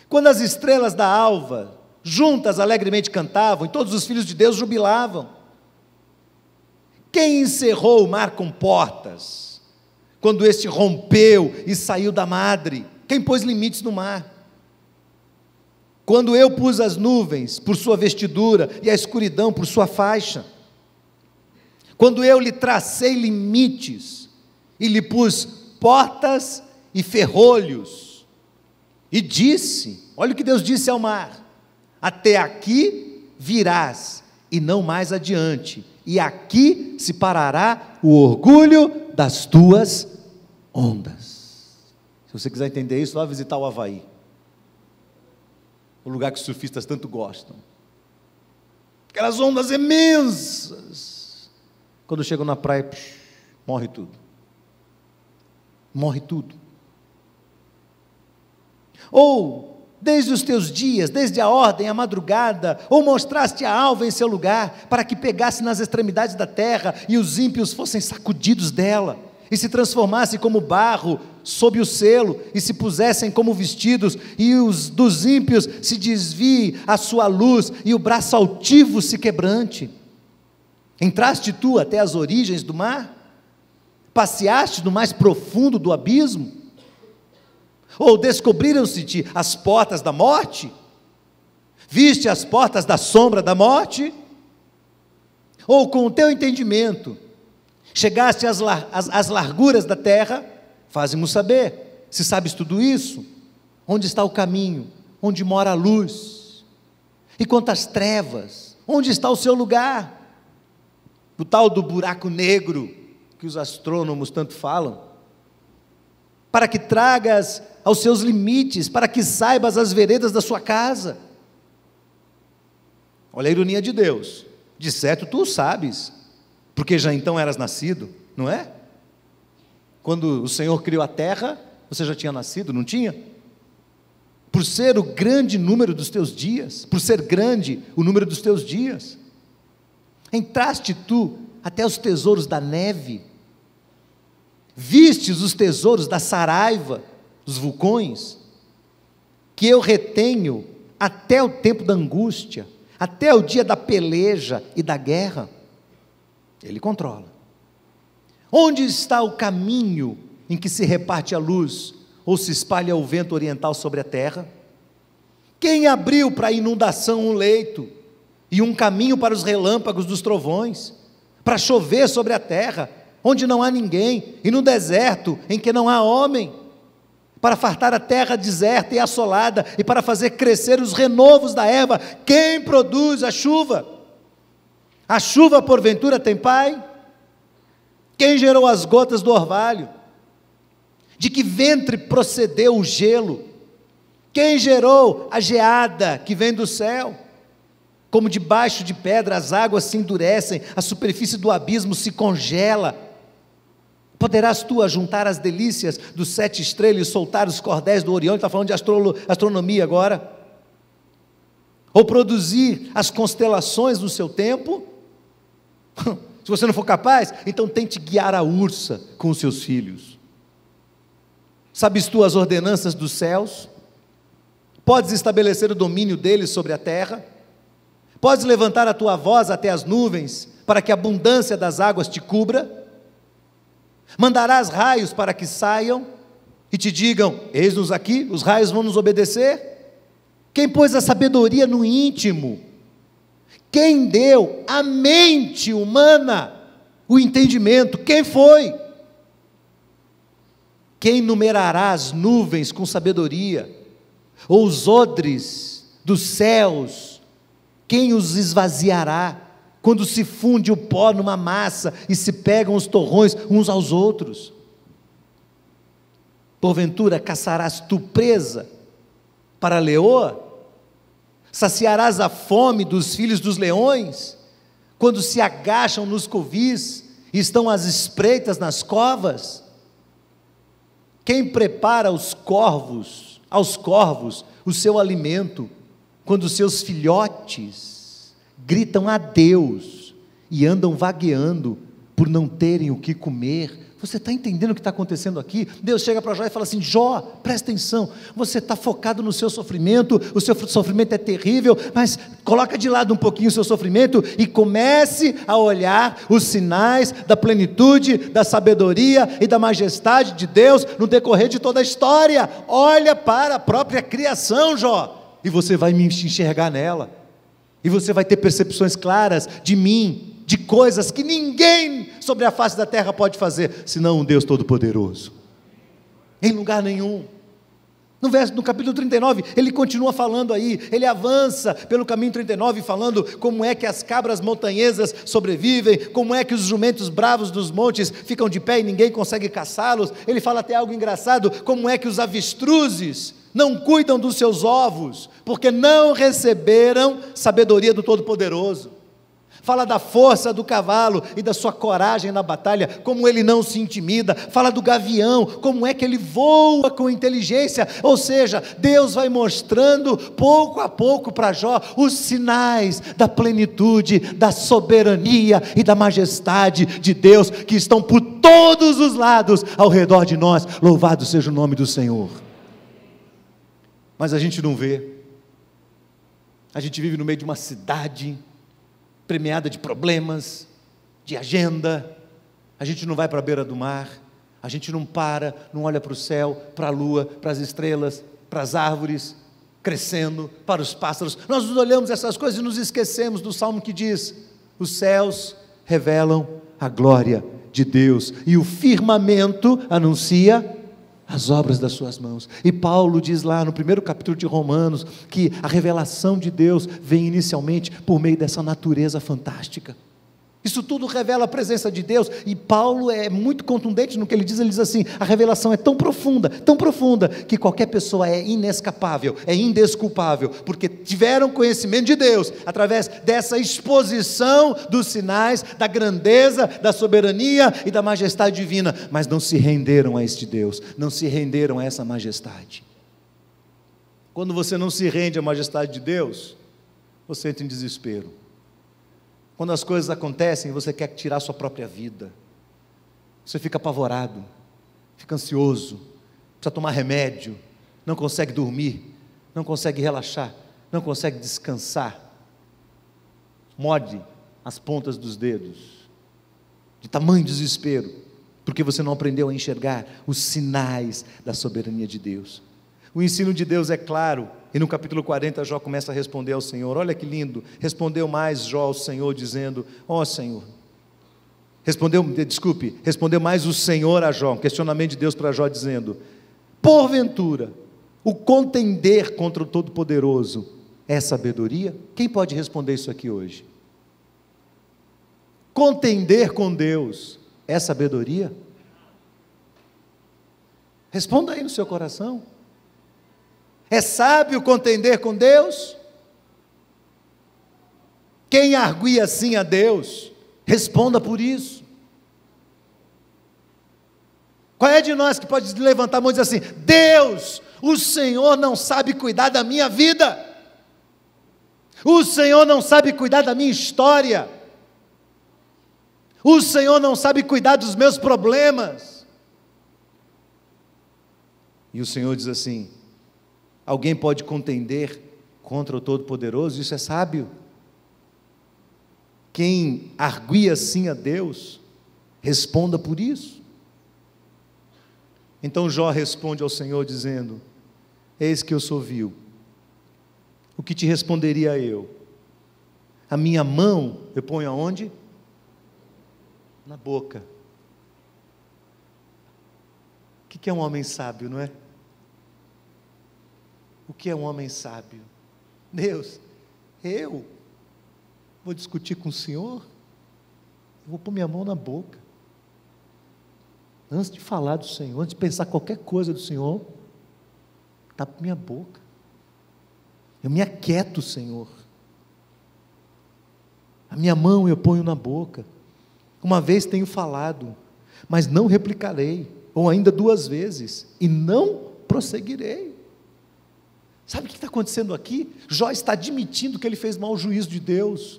A: Quando as estrelas da alva juntas alegremente cantavam e todos os filhos de Deus jubilavam? Quem encerrou o mar com portas quando este rompeu e saiu da madre? Quem pôs limites no mar? Quando eu pus as nuvens por sua vestidura e a escuridão por sua faixa? Quando eu lhe tracei limites e lhe pus portas e ferrolhos, e disse, olha o que Deus disse ao mar: até aqui virás e não mais adiante, e aqui se parará o orgulho das tuas ondas. Se você quiser entender isso, vá visitar o Havaí, o lugar que os surfistas tanto gostam. Aquelas ondas imensas. Quando chegam na praia, morre tudo. Morre tudo. Ou, desde os teus dias, desde a ordem, a madrugada, ou mostraste a alva em seu lugar, para que pegasse nas extremidades da terra, e os ímpios fossem sacudidos dela, e se transformassem como barro sob o selo, e se pusessem como vestidos, e os dos ímpios se desvie a sua luz, e o braço altivo se quebrante.
B: Entraste tu até as origens do mar? Passeaste no mais profundo do abismo? Ou descobriram-se-te as portas da morte? Viste as portas da sombra da morte? Ou com o teu entendimento, chegaste às larguras da terra? Faze-mo saber, se sabes tudo isso, onde está o caminho, onde mora a luz, e quanto às trevas, onde está o seu lugar? O tal do buraco negro, que os astrônomos tanto falam, para que tragas aos seus limites, para que saibas as veredas da sua casa. Olha a ironia de Deus, de certo tu o sabes, porque já então eras nascido, não é? Quando o Senhor criou a terra, você já tinha nascido, não tinha? Por ser o grande número dos teus dias, por ser grande o número dos teus dias, entraste tu até os tesouros da neve, vistes os tesouros da saraiva, dos vulcões, que eu retenho até o tempo da angústia, até o dia da peleja e da guerra. Ele controla. Onde está o caminho em que se reparte a luz, ou se espalha o vento oriental sobre a terra? Quem abriu para a inundação um leito, e um caminho para os relâmpagos dos trovões, para chover sobre a terra, onde não há ninguém, e no deserto, em que não há homem, para fartar a terra deserta e assolada, e para fazer crescer os renovos da erva? Quem produz a chuva? A chuva porventura tem pai? Quem gerou as gotas do orvalho? De que ventre procedeu o gelo? Quem gerou a geada que vem do céu? Como debaixo de pedra as águas se endurecem, a superfície do abismo se congela. Poderás tu ajuntar as delícias dos 7 estrelas e soltar os cordéis do Orião? Ele está falando de astronomia agora. Ou produzir as constelações no seu tempo? Se você não for capaz, então tente guiar a ursa com os seus filhos. Sabes tu as ordenanças dos céus? Podes estabelecer o domínio deles sobre a terra? Podes levantar a tua voz até as nuvens, para que a abundância das águas te cubra? Mandarás raios para que saiam e te digam: eis-nos aqui, os raios vão nos obedecer? Quem pôs a sabedoria no íntimo? Quem deu à mente humana o entendimento? Quem foi? Quem numerará as nuvens com sabedoria? Ou os odres dos céus? Quem os esvaziará? Quando se funde o pó numa massa e se pegam os torrões uns aos outros? Porventura caçarás tu presa para a leoa? Saciarás a fome dos filhos dos leões, quando se agacham nos covis e estão às espreitas nas covas? Quem prepara aos corvos o seu alimento, quando seus filhotes gritam a Deus e andam vagueando por não terem o que comer? Você está entendendo o que está acontecendo aqui? Deus chega para Jó e fala assim: Jó, presta atenção, você está focado no seu sofrimento, o seu sofrimento é terrível, mas coloca de lado um pouquinho o seu sofrimento e comece a olhar os sinais da plenitude, da sabedoria e da majestade de Deus no decorrer de toda a história. Olha para a própria criação, Jó, e você vai me enxergar nela, e você vai ter percepções claras de mim, de coisas que ninguém sobre a face da terra pode fazer, senão um Deus Todo-Poderoso. Em lugar nenhum. No capítulo 39, ele continua falando aí, ele avança pelo caminho 39, falando como é que as cabras montanhesas sobrevivem, como é que os jumentos bravos dos montes ficam de pé e ninguém consegue caçá-los. Ele fala até algo engraçado, como é que os avestruzes não cuidam dos seus ovos, porque não receberam sabedoria do Todo-Poderoso. Fala da força do cavalo e da sua coragem na batalha, como ele não se intimida. Fala do gavião, como é que ele voa com inteligência. Ou seja, Deus vai mostrando pouco a pouco para Jó os sinais da plenitude, da soberania e da majestade de Deus, que estão por todos os lados ao redor de nós. Louvado seja o nome do Senhor. Mas a gente não vê. A gente vive no meio de uma cidade premiada de problemas, de agenda, a gente não vai para a beira do mar, a gente não para, não olha para o céu, para a lua, para as estrelas, para as árvores crescendo, para os pássaros. Nós nos olhamos essas coisas e nos esquecemos do salmo que diz: os céus revelam a glória de Deus e o firmamento anuncia as obras das suas mãos. E Paulo diz lá no primeiro capítulo de Romanos que a revelação de Deus vem inicialmente por meio dessa natureza fantástica. Isso tudo revela a presença de Deus, e Paulo é muito contundente no que ele diz assim: a revelação é tão profunda, que qualquer pessoa é inescapável, é indesculpável, porque tiveram conhecimento de Deus, através dessa exposição dos sinais, da grandeza, da soberania e da majestade divina, mas não se renderam a este Deus, não se renderam a essa majestade. Quando você não se rende à majestade de Deus, você entra em desespero. Quando as coisas acontecem, você quer tirar sua própria vida, você fica apavorado, fica ansioso, precisa tomar remédio, não consegue dormir, não consegue relaxar, não consegue descansar, morde as pontas dos dedos, de tamanho desespero, porque você não aprendeu a enxergar os sinais da soberania de Deus. O ensino de Deus é claro, e no capítulo 40 Jó começa a responder ao Senhor. Olha que lindo, respondeu mais Jó ao Senhor dizendo: ó Senhor, respondeu mais o Senhor a Jó, um questionamento de Deus para Jó dizendo: porventura, o contender contra o Todo-Poderoso é sabedoria? Quem pode responder isso aqui hoje? Contender com Deus é sabedoria? Responda aí no seu coração. É sábio contender com Deus? Quem arguia assim a Deus, responda por isso. Qual é de nós que pode levantar a mão e dizer assim: Deus, o Senhor não sabe cuidar da minha vida, o Senhor não sabe cuidar da minha história, o Senhor não sabe cuidar dos meus problemas? E o Senhor diz assim: alguém pode contender contra o Todo-Poderoso? Isso é sábio? Quem arguia assim a Deus, responda por isso. Então Jó responde ao Senhor dizendo: eis que eu sou vil, o que te responderia eu? A minha mão eu ponho aonde? Na boca. O que é um homem sábio, não é? O que é um homem sábio? Deus, eu vou discutir com o Senhor? Eu vou pôr minha mão na boca. Antes de falar do Senhor, antes de pensar qualquer coisa do Senhor, tapa minha boca. Eu me aquieto, Senhor. A minha mão eu ponho na boca. Uma vez tenho falado, mas não replicarei, ou ainda 2 vezes, e não prosseguirei. Sabe o que está acontecendo aqui? Jó está admitindo que ele fez mau juízo de Deus.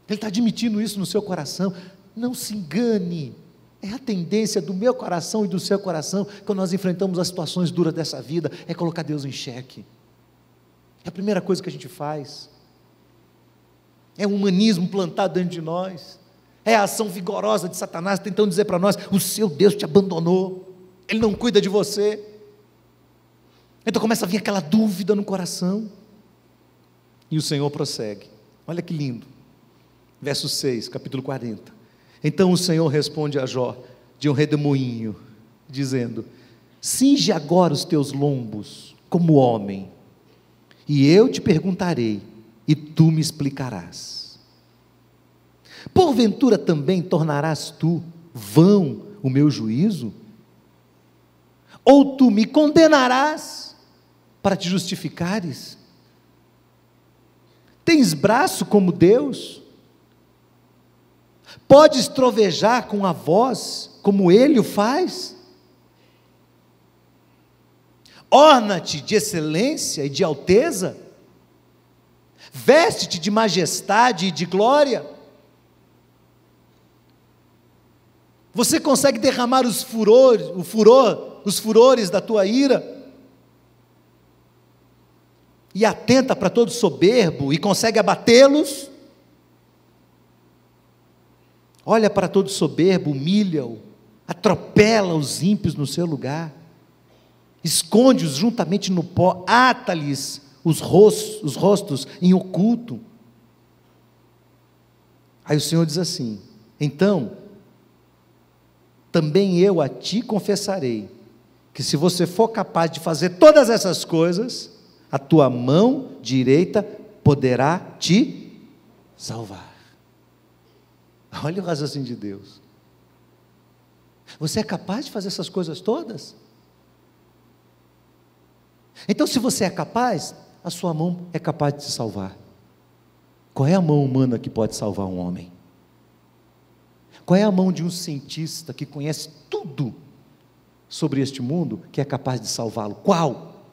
B: Ele está admitindo isso no seu coração. Não se engane, é a tendência do meu coração e do seu coração, quando nós enfrentamos as situações duras dessa vida, é colocar Deus em xeque. É a primeira coisa que a gente faz. É um humanismo plantado dentro de nós, é a ação vigorosa de Satanás tentando dizer para nós: o seu Deus te abandonou, Ele não cuida de você. Então começa a vir aquela dúvida no coração, e o Senhor prossegue. Olha que lindo, verso 6, capítulo 40. Então o Senhor responde a Jó de um redemoinho, dizendo: cinge agora os teus lombos como homem, e eu te perguntarei, e tu me explicarás. Porventura também tornarás tu vão o meu juízo? Ou tu me condenarás para te justificares? Tens braço como Deus? Podes trovejar com a voz como Ele o faz? Orna-te de excelência e de alteza? Veste-te de majestade e de glória? Você consegue derramar os furores da tua ira? E atenta para todo soberbo e consegue abatê-los? olha para todo soberbo, humilha-o, atropela os ímpios no seu lugar, esconde-os juntamente no pó, ata-lhes os rostos em oculto. Aí o Senhor diz assim: então, também eu a ti confessarei, que se você for capaz de fazer todas essas coisas, a tua mão direita poderá te salvar. Olha o raciocínio de Deus. Você é capaz de fazer essas coisas todas? Então, se você é capaz, a sua mão é capaz de te salvar. Qual é a mão humana que pode salvar um homem? Qual é a mão de um cientista que conhece tudo sobre este mundo, que é capaz de salvá-lo? Qual?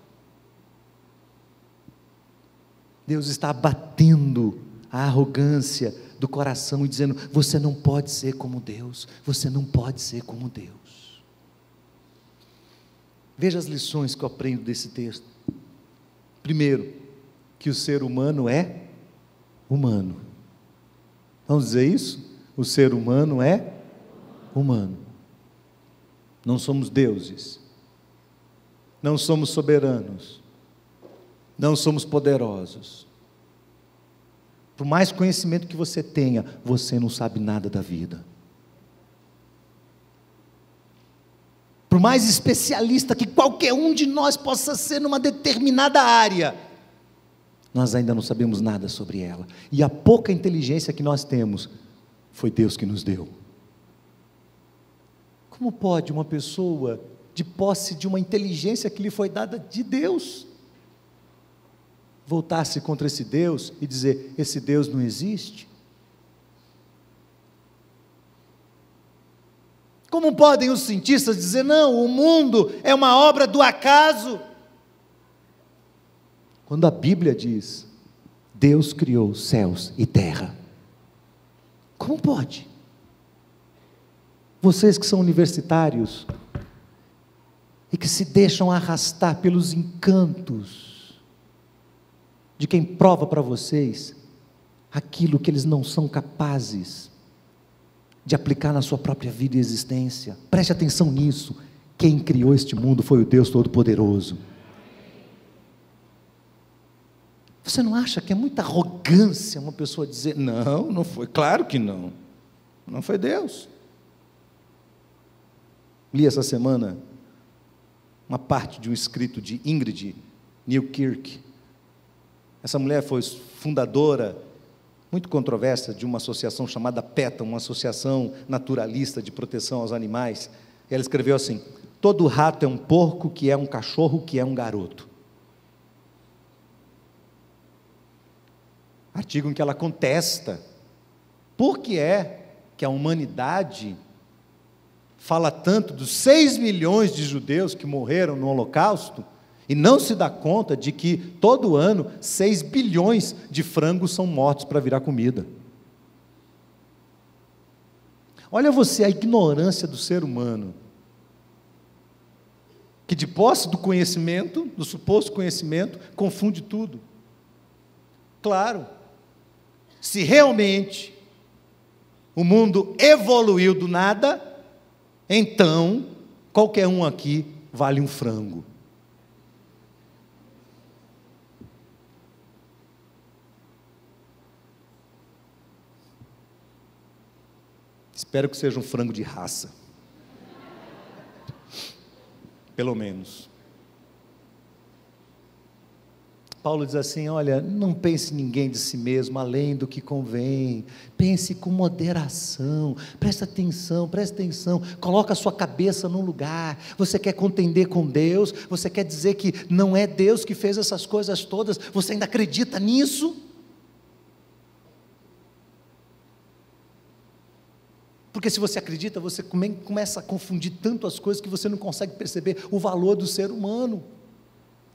B: Deus está abatendo a arrogância do coração e dizendo: você não pode ser como Deus, você não pode ser como Deus. Veja as lições que eu aprendo desse texto. Primeiro, que o ser humano é humano. Vamos dizer isso? O ser humano é humano. Não somos deuses, não somos soberanos, não somos poderosos. Por mais conhecimento que você tenha, você não sabe nada da vida. Por mais especialista que qualquer um de nós possa ser numa determinada área, nós ainda não sabemos nada sobre ela. E a pouca inteligência que nós temos, foi Deus que nos deu. Como pode uma pessoa, de posse de uma inteligência que lhe foi dada de Deus, voltar-se contra esse Deus e dizer: esse Deus não existe? Como podem os cientistas dizer: não, o mundo é uma obra do acaso? Quando a Bíblia diz: Deus criou céus e terra. Como pode? Vocês que são universitários e que se deixam arrastar pelos encantos de quem prova para vocês aquilo que eles não são capazes de aplicar na sua própria vida e existência. Preste atenção nisso. Quem criou este mundo foi o Deus Todo-Poderoso. Você não acha que é muita arrogância uma pessoa dizer: não, não foi? Claro que não. Não foi Deus. Li essa semana uma parte de um escrito de Ingrid Newkirk. Essa mulher foi fundadora, muito controversa, de uma associação chamada PETA, uma associação naturalista de proteção aos animais. Ela escreveu assim: todo rato é um porco, que é um cachorro, que é um garoto. Artigo em que ela contesta por que é que a humanidade fala tanto dos 6 milhões de judeus que morreram no Holocausto e não se dá conta de que todo ano 6 bilhões de frangos são mortos para virar comida. Olha você a ignorância do ser humano, que de posse do conhecimento, do suposto conhecimento, confunde tudo. Claro, se realmente o mundo evoluiu do nada, então qualquer um aqui vale um frango. Espero que seja um frango de raça. Pelo menos. Paulo diz assim: olha, não pense ninguém de si mesmo além do que convém, pense com moderação, presta atenção, coloca a sua cabeça no lugar. Você quer contender com Deus, você quer dizer que não é Deus que fez essas coisas todas, você ainda acredita nisso? Porque se você acredita, você começa a confundir tanto as coisas que você não consegue perceber o valor do ser humano.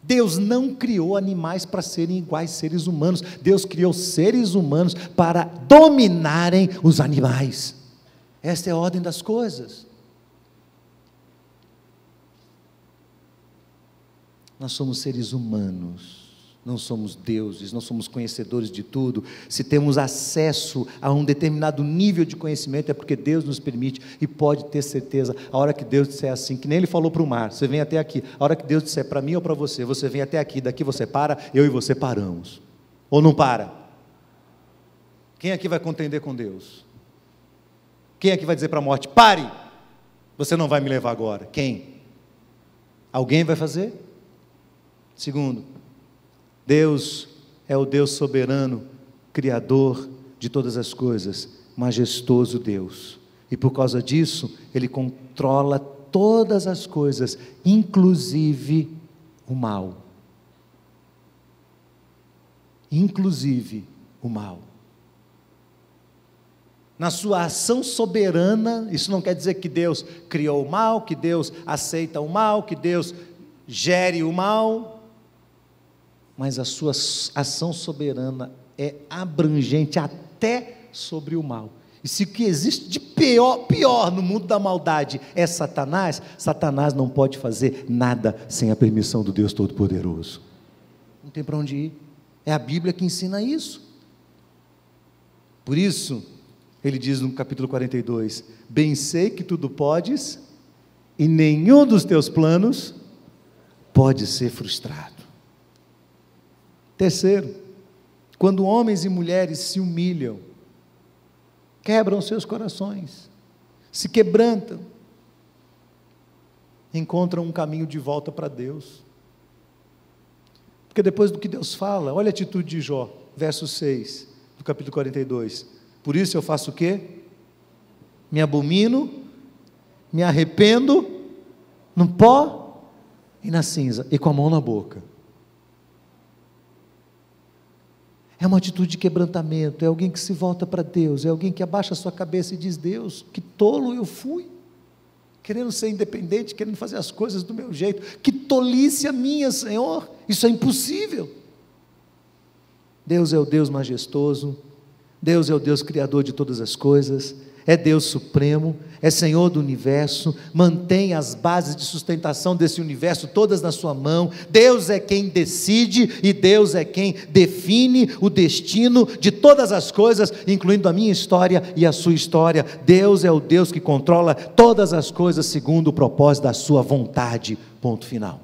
B: Deus não criou animais para serem iguais seres humanos. Deus criou seres humanos para dominarem os animais. Esta é a ordem das coisas. Nós somos seres humanos. não somos deuses, não somos conhecedores de tudo. Se temos acesso a um determinado nível de conhecimento, é porque Deus nos permite, e pode ter certeza, a hora que Deus disser assim, que nem Ele falou para o mar, você vem até aqui, a hora que Deus disser para mim ou para você, você vem até aqui, daqui você para, eu e você paramos, ou não para? Quem aqui vai contender com Deus? Quem aqui vai dizer para a morte, pare, você não vai me levar agora? Quem? Alguém vai fazer? Segundo, Deus é o Deus soberano, Criador de todas as coisas, majestoso Deus, e por causa disso, Ele controla todas as coisas, inclusive o mal. Inclusive o mal. Na sua ação soberana, isso não quer dizer que Deus criou o mal, que Deus aceita o mal, que Deus gere o mal, mas a sua ação soberana é abrangente até sobre o mal. E se o que existe de pior no mundo da maldade é Satanás, Satanás não pode fazer nada sem a permissão do Deus Todo-Poderoso. Não tem para onde ir. É a Bíblia que ensina isso. Por isso, ele diz no capítulo 42, bem sei que tudo podes, e nenhum dos teus planos pode ser frustrado. Terceiro, quando homens e mulheres se humilham, quebram seus corações, se quebrantam, encontram um caminho de volta para Deus. Porque depois do que Deus fala, olha a atitude de Jó, verso 6, do capítulo 42. Por isso eu faço o quê? Me abomino, me arrependo, no pó e na cinza, e com a mão na boca. É uma atitude de quebrantamento, é alguém que se volta para Deus, é alguém que abaixa a sua cabeça e diz, Deus, que tolo eu fui, querendo ser independente, querendo fazer as coisas do meu jeito, que tolice a minha, Senhor, isso é impossível. Deus é o Deus majestoso, Deus é o Deus criador de todas as coisas, é Deus supremo, é Senhor do universo, mantém as bases de sustentação desse universo todas na sua mão. Deus é quem decide e Deus é quem define o destino de todas as coisas, incluindo a minha história e a sua história. Deus é o Deus que controla todas as coisas segundo o propósito da sua vontade, ponto final.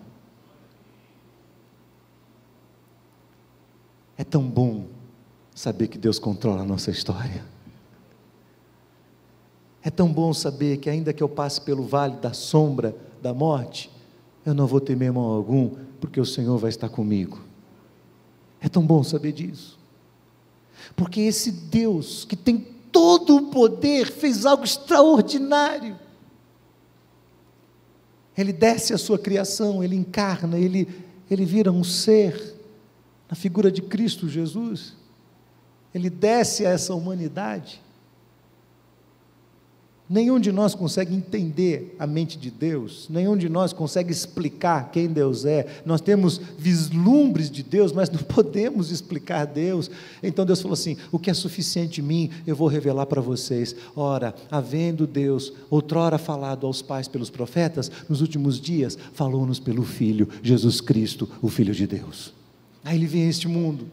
B: É tão bom saber que Deus controla a nossa história. É tão bom saber que ainda que eu passe pelo vale da sombra da morte, eu não vou temer mal algum, porque o Senhor vai estar comigo. É tão bom saber disso. Porque esse Deus que tem todo o poder, fez algo extraordinário. Ele desce a sua criação, ele encarna, ele vira um ser, na figura de Cristo Jesus. Ele desce a essa humanidade. Nenhum de nós consegue entender a mente de Deus, nenhum de nós consegue explicar quem Deus é. Nós temos vislumbres de Deus, mas não podemos explicar Deus. Então Deus falou assim, o que é suficiente em mim, eu vou revelar para vocês. Ora, havendo Deus outrora falado aos pais pelos profetas, nos últimos dias, falou-nos pelo Filho, Jesus Cristo, o Filho de Deus. Aí Ele vem a este mundo,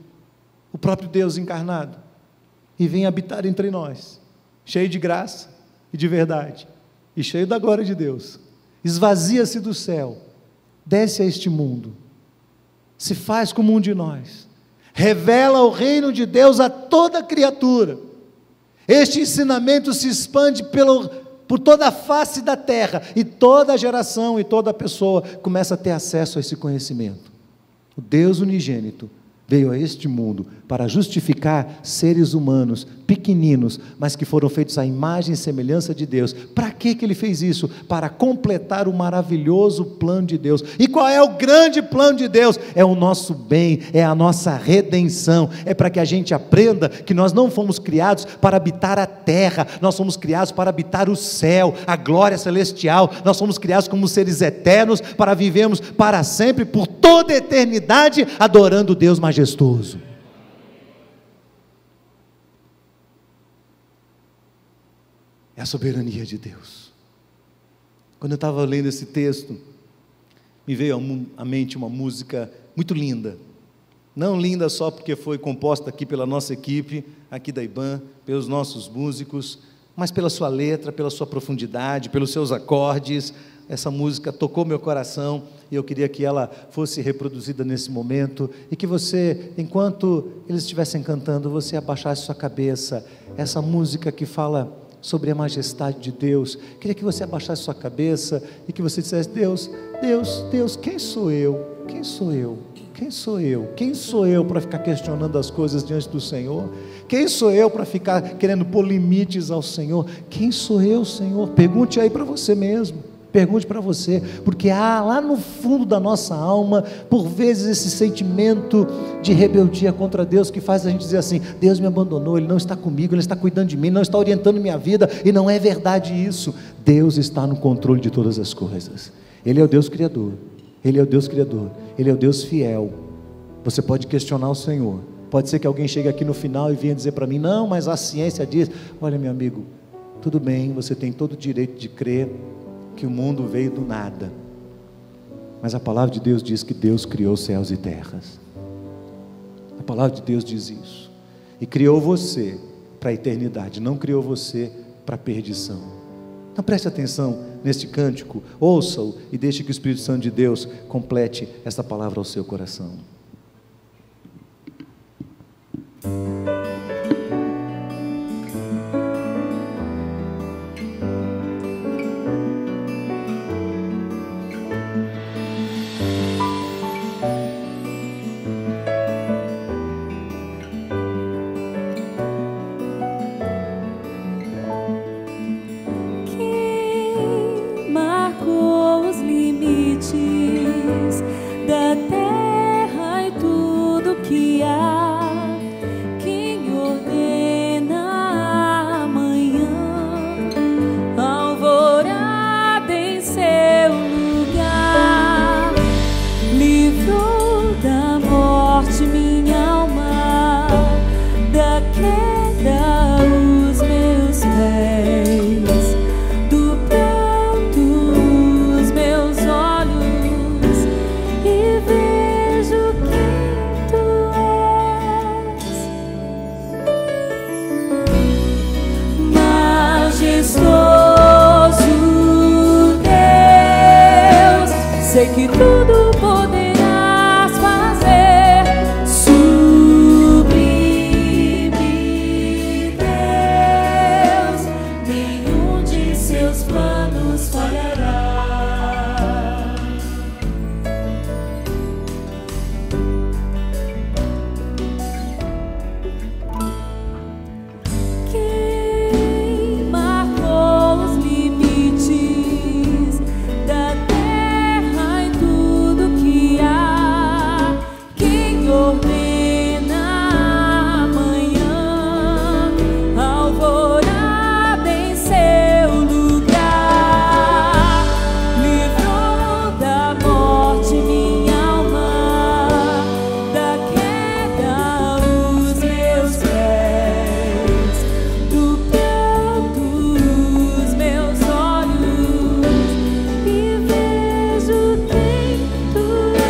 B: o próprio Deus encarnado, e vem habitar entre nós, cheio de graça, e de verdade, e cheio da glória de Deus, esvazia-se do céu, desce a este mundo, se faz como um de nós, revela o reino de Deus a toda criatura. Este ensinamento se expande por toda a face da terra, e toda geração e toda pessoa começa a ter acesso a esse conhecimento. O Deus unigênito veio a este mundo para justificar seres humanos pequeninos, mas que foram feitos à imagem e semelhança de Deus. Para que Ele fez isso? Para completar o maravilhoso plano de Deus. E qual é o grande plano de Deus? É o nosso bem, é a nossa redenção, é para que a gente aprenda que nós não fomos criados para habitar a terra, nós fomos criados para habitar o céu, a glória celestial. Nós fomos criados como seres eternos para vivermos para sempre, por toda a eternidade, adorando o Deus majestoso. É a soberania de Deus. Quando eu estava lendo esse texto, me veio à mente uma música muito linda, Não linda só porque foi composta aqui pela nossa equipe, aqui da IBAN, pelos nossos músicos, mas pela sua letra, pela sua profundidade, pelos seus acordes. Essa música tocou meu coração e eu queria que ela fosse reproduzida nesse momento e que você, enquanto eles estivessem cantando, você abaixasse sua cabeça. Essa música que fala sobre a majestade de Deus, queria que você abaixasse sua cabeça e que você dissesse: Deus, Deus, Deus, quem sou eu? Quem sou eu? Quem sou eu? Quem sou eu para ficar questionando as coisas diante do Senhor? Quem sou eu para ficar querendo pôr limites ao Senhor? Quem sou eu, Senhor? Pergunte aí para você mesmo. Pergunte para você, porque há lá no fundo da nossa alma, por vezes, esse sentimento de rebeldia contra Deus, que faz a gente dizer assim: Deus me abandonou, Ele não está comigo, Ele está cuidando de mim, não está orientando minha vida, e não é verdade isso. Deus está no controle de todas as coisas. Ele é o Deus Criador, Ele é o Deus Criador, Ele é o Deus fiel. Você pode questionar o Senhor, pode ser que alguém chegue aqui no final e venha dizer para mim: não, mas a ciência diz. Olha, meu amigo, tudo bem, você tem todo o direito de crer que o mundo veio do nada, mas a palavra de Deus diz que Deus criou céus e terras. A palavra de Deus diz isso, e criou você para a eternidade, não criou você para a perdição. Então preste atenção neste cântico, ouça-o e deixe que o Espírito Santo de Deus complete essa palavra ao seu coração.
C: Da terra e tudo que há, quem ordena a manhã, alvorada em seu lugar, livrou da morte minha alma, da queda os meus pés, do pranto os meus olhos. Sei que tudo poderás fazer, sublime Deus, nenhum de seus planos falhará. Quem marcou os limites da ordena amanhã, alvorada em seu lugar, livrou da morte minha alma, da queda os meus pés, do pranto os meus olhos, e vejo quem tu és.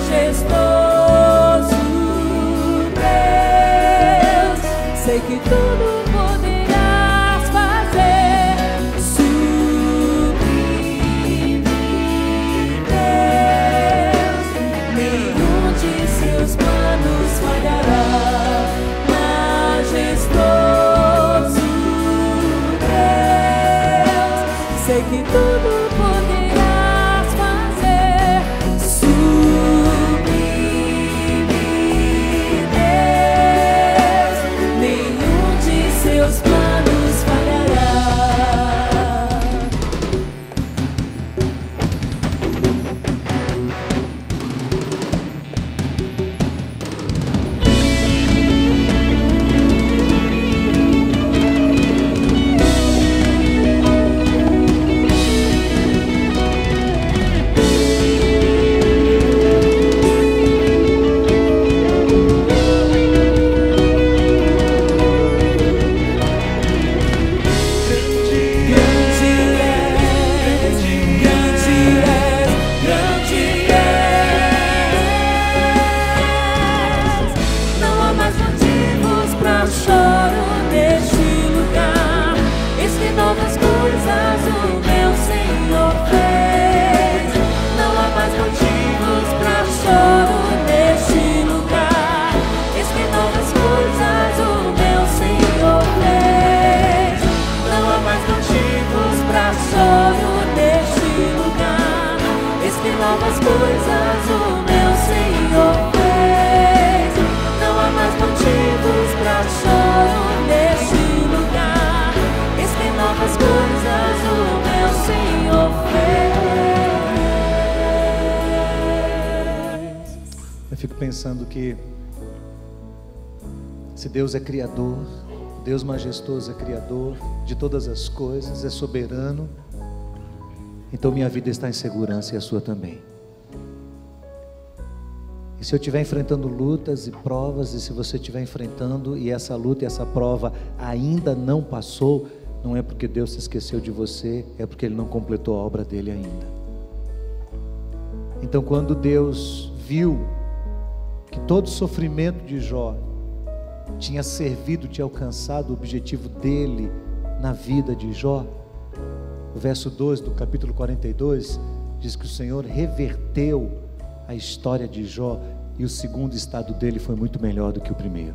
C: Majestoso Deus, sei que tudo poderás fazer, sublime Deus, nenhum de seus planos falhará. Majestoso Deus, sei que tudo poderás fazer, seus planos falhará. choro neste lugar. Eis que novas coisas o meu Senhor fez. Não há mais motivos para choro neste lugar. Eis que novas coisas o meu Senhor fez.
B: Eu fico pensando que se Deus é criador, Deus majestoso é criador de todas as coisas, é soberano, então minha vida está em segurança e a sua também. E se eu estiver enfrentando lutas e provas, e se você estiver enfrentando e essa luta e essa prova ainda não passou, não é porque Deus se esqueceu de você, é porque Ele não completou a obra dele ainda. Então quando Deus viu que todo o sofrimento de Jó tinha servido, tinha alcançado o objetivo dele na vida de Jó, o verso 2 do capítulo 42 diz que o Senhor reverteu a história de Jó e o segundo estado dele foi muito melhor do que o primeiro.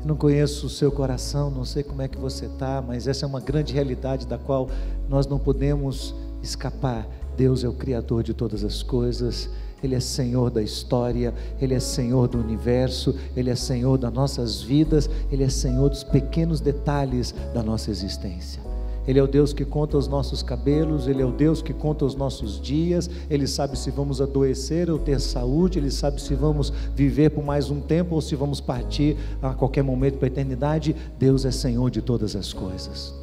B: Eu não conheço o seu coração, não sei como é que você está, mas essa é uma grande realidade da qual nós não podemos escapar. Deus é o Criador de todas as coisas, Ele é Senhor da história, Ele é Senhor do universo, Ele é Senhor das nossas vidas, Ele é Senhor dos pequenos detalhes da nossa existência. Ele é o Deus que conta os nossos cabelos, Ele é o Deus que conta os nossos dias, Ele sabe se vamos adoecer ou ter saúde, Ele sabe se vamos viver por mais um tempo ou se vamos partir a qualquer momento para a eternidade. Deus é Senhor de todas as coisas.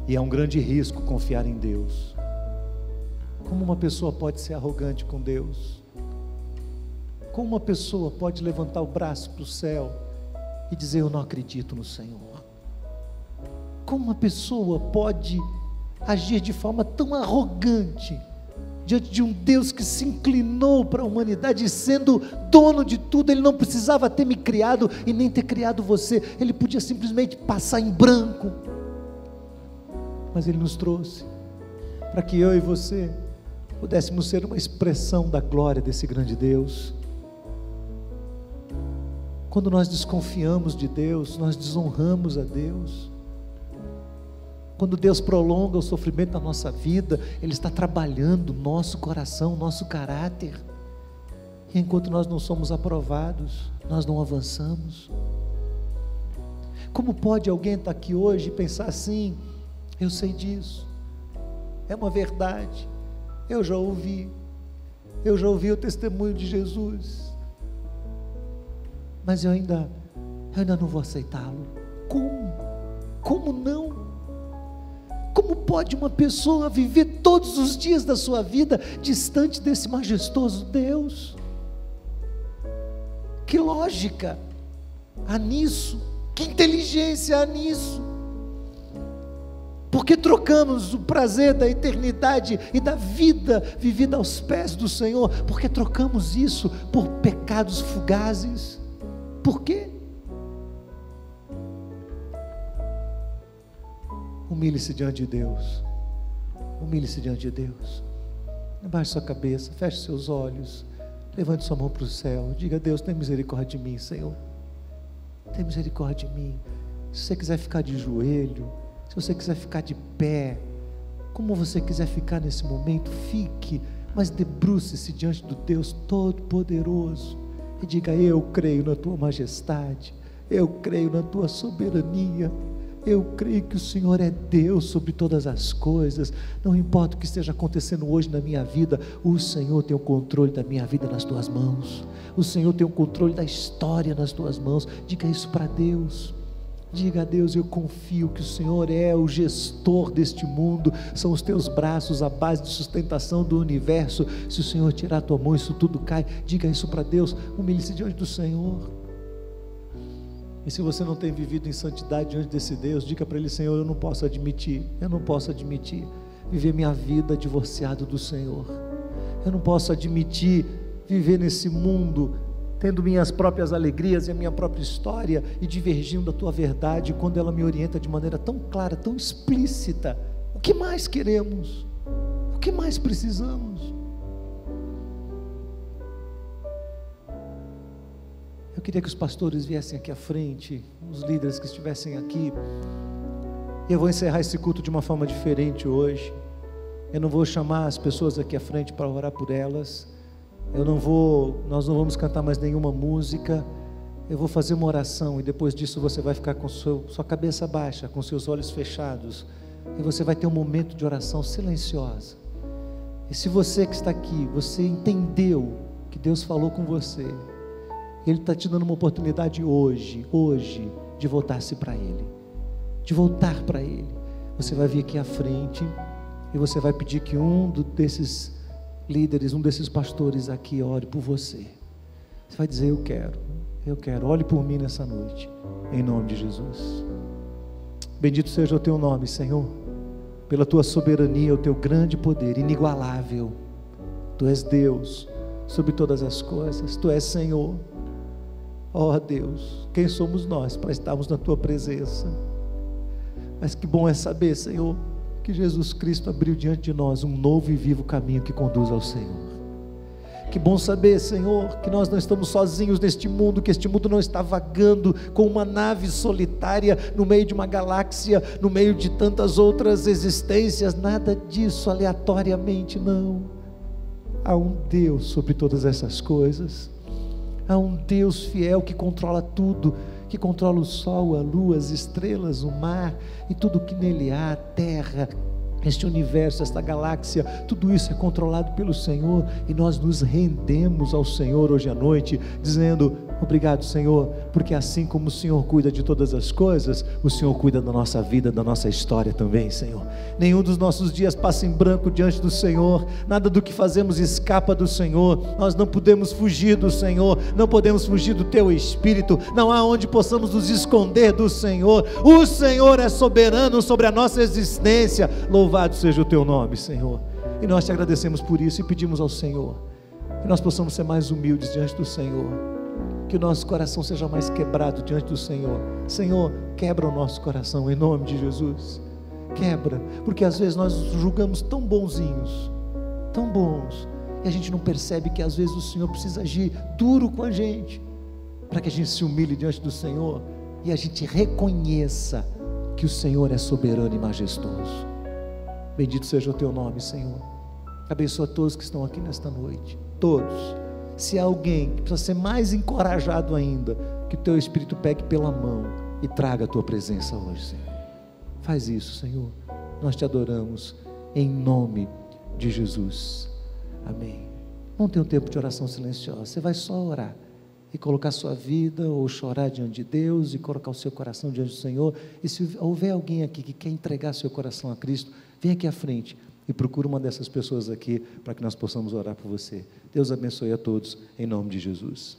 B: E é um grande risco confiar em Deus. Como uma pessoa pode ser arrogante com Deus? Como uma pessoa pode levantar o braço para o céu e dizer: eu não acredito no Senhor? Como uma pessoa pode agir de forma tão arrogante diante de um Deus que se inclinou para a humanidade, sendo dono de tudo? Ele não precisava ter me criado e nem ter criado você, Ele podia simplesmente passar em branco, mas Ele nos trouxe para que eu e você pudéssemos ser uma expressão da glória desse grande Deus. Quando nós desconfiamos de Deus, nós desonramos a Deus. Quando Deus prolonga o sofrimento da nossa vida, Ele está trabalhando o nosso coração, o nosso caráter. E enquanto nós não somos aprovados, nós não avançamos. Como pode alguém estar aqui hoje e pensar assim: eu sei disso, é uma verdade, eu já ouvi o testemunho de Jesus, mas eu ainda não vou aceitá-lo. Como não? Como pode uma pessoa viver todos os dias da sua vida distante desse majestoso Deus? Que lógica há nisso? Que inteligência há nisso? Porque trocamos o prazer da eternidade e da vida vivida aos pés do Senhor, porque trocamos isso por pecados fugazes. Por quê? Humilhe-se diante de Deus. Humilhe-se diante de Deus. Abaixe sua cabeça, feche seus olhos, levante sua mão para o céu. Diga: Deus, tem misericórdia de mim, Senhor. Tem misericórdia de mim. Se você quiser ficar de joelho, se você quiser ficar de pé, como você quiser ficar nesse momento, fique, mas debruce-se diante do Deus Todo-Poderoso e diga: eu creio na Tua majestade, eu creio na Tua soberania, eu creio que o Senhor é Deus sobre todas as coisas. Não importa o que esteja acontecendo hoje na minha vida, o Senhor tem o controle da minha vida nas Tuas mãos, o Senhor tem o controle da história nas Tuas mãos. Diga isso para Deus. Diga a Deus: eu confio que o Senhor é o gestor deste mundo, são os Teus braços a base de sustentação do universo. Se o Senhor tirar a Tua mão, isso tudo cai. Diga isso para Deus. Humilhe-se diante do Senhor. E se você não tem vivido em santidade diante desse Deus, diga para Ele: Senhor, eu não posso admitir viver minha vida divorciado do Senhor. Eu não posso admitir viver nesse mundo tendo minhas próprias alegrias e a minha própria história e divergindo da Tua verdade quando ela me orienta de maneira tão clara, tão explícita. O que mais queremos? O que mais precisamos? Eu queria que os pastores viessem aqui à frente, os líderes que estivessem aqui, E eu vou encerrar esse culto de uma forma diferente hoje. Eu não vou chamar as pessoas aqui à frente para orar por elas. Nós não vamos cantar mais nenhuma música. Eu vou fazer uma oração e depois disso você vai ficar com sua cabeça baixa, com seus olhos fechados. E você vai ter um momento de oração silenciosa. E se você que está aqui, você entendeu que Deus falou com você, Ele está te dando uma oportunidade hoje, de voltar-se para Ele. De voltar para Ele. Você vai vir aqui à frente e você vai pedir que um desses líderes, um desses pastores aqui ore por você. Você vai dizer: eu quero, ore por mim nessa noite, em nome de Jesus. Bendito seja o teu nome, Senhor, pela tua soberania, o teu grande poder inigualável. Tu és Deus sobre todas as coisas, tu és Senhor. Ó Deus, quem somos nós para estarmos na tua presença? Mas que bom é saber, Senhor, que Jesus Cristo abriu diante de nós um novo e vivo caminho que conduz ao Senhor. Que bom saber, Senhor, que nós não estamos sozinhos neste mundo, que este mundo não está vagando com uma nave solitária no meio de uma galáxia, no meio de tantas outras existências, nada disso aleatoriamente, não. Há um Deus sobre todas essas coisas, há um Deus fiel que controla tudo, que controla o sol, a lua, as estrelas, o mar e tudo que nele há, a terra, este universo, esta galáxia, tudo isso é controlado pelo Senhor, e nós nos rendemos ao Senhor hoje à noite, dizendo: obrigado, Senhor, porque assim como o Senhor cuida de todas as coisas, o Senhor cuida da nossa vida, da nossa história também, Senhor. Nenhum dos nossos dias passa em branco diante do Senhor, nada do que fazemos escapa do Senhor, nós não podemos fugir do Senhor, não podemos fugir do Teu Espírito, não há onde possamos nos esconder do Senhor. O Senhor é soberano sobre a nossa existência. Louvado seja o Teu nome, Senhor, e nós Te agradecemos por isso e pedimos ao Senhor que nós possamos ser mais humildes diante do Senhor, que o nosso coração seja mais quebrado diante do Senhor. Senhor, quebra o nosso coração em nome de Jesus, quebra, porque às vezes nós julgamos tão bonzinhos, tão bons, e a gente não percebe que às vezes o Senhor precisa agir duro com a gente, para que a gente se humilhe diante do Senhor, e a gente reconheça que o Senhor é soberano e majestoso. Bendito seja o Teu nome, Senhor. Abençoa todos que estão aqui nesta noite, todos. Se há alguém que precisa ser mais encorajado ainda, que o Teu Espírito pegue pela mão e traga a Tua presença hoje, Senhor. Faz isso, Senhor. Nós Te adoramos em nome de Jesus. Amém. Não tem um tempo de oração silenciosa. Você vai só orar e colocar sua vida, ou chorar diante de Deus e colocar o seu coração diante do Senhor. E se houver alguém aqui que quer entregar seu coração a Cristo, vem aqui à frente e procura uma dessas pessoas aqui para que nós possamos orar por você. Deus abençoe a todos, em nome de Jesus.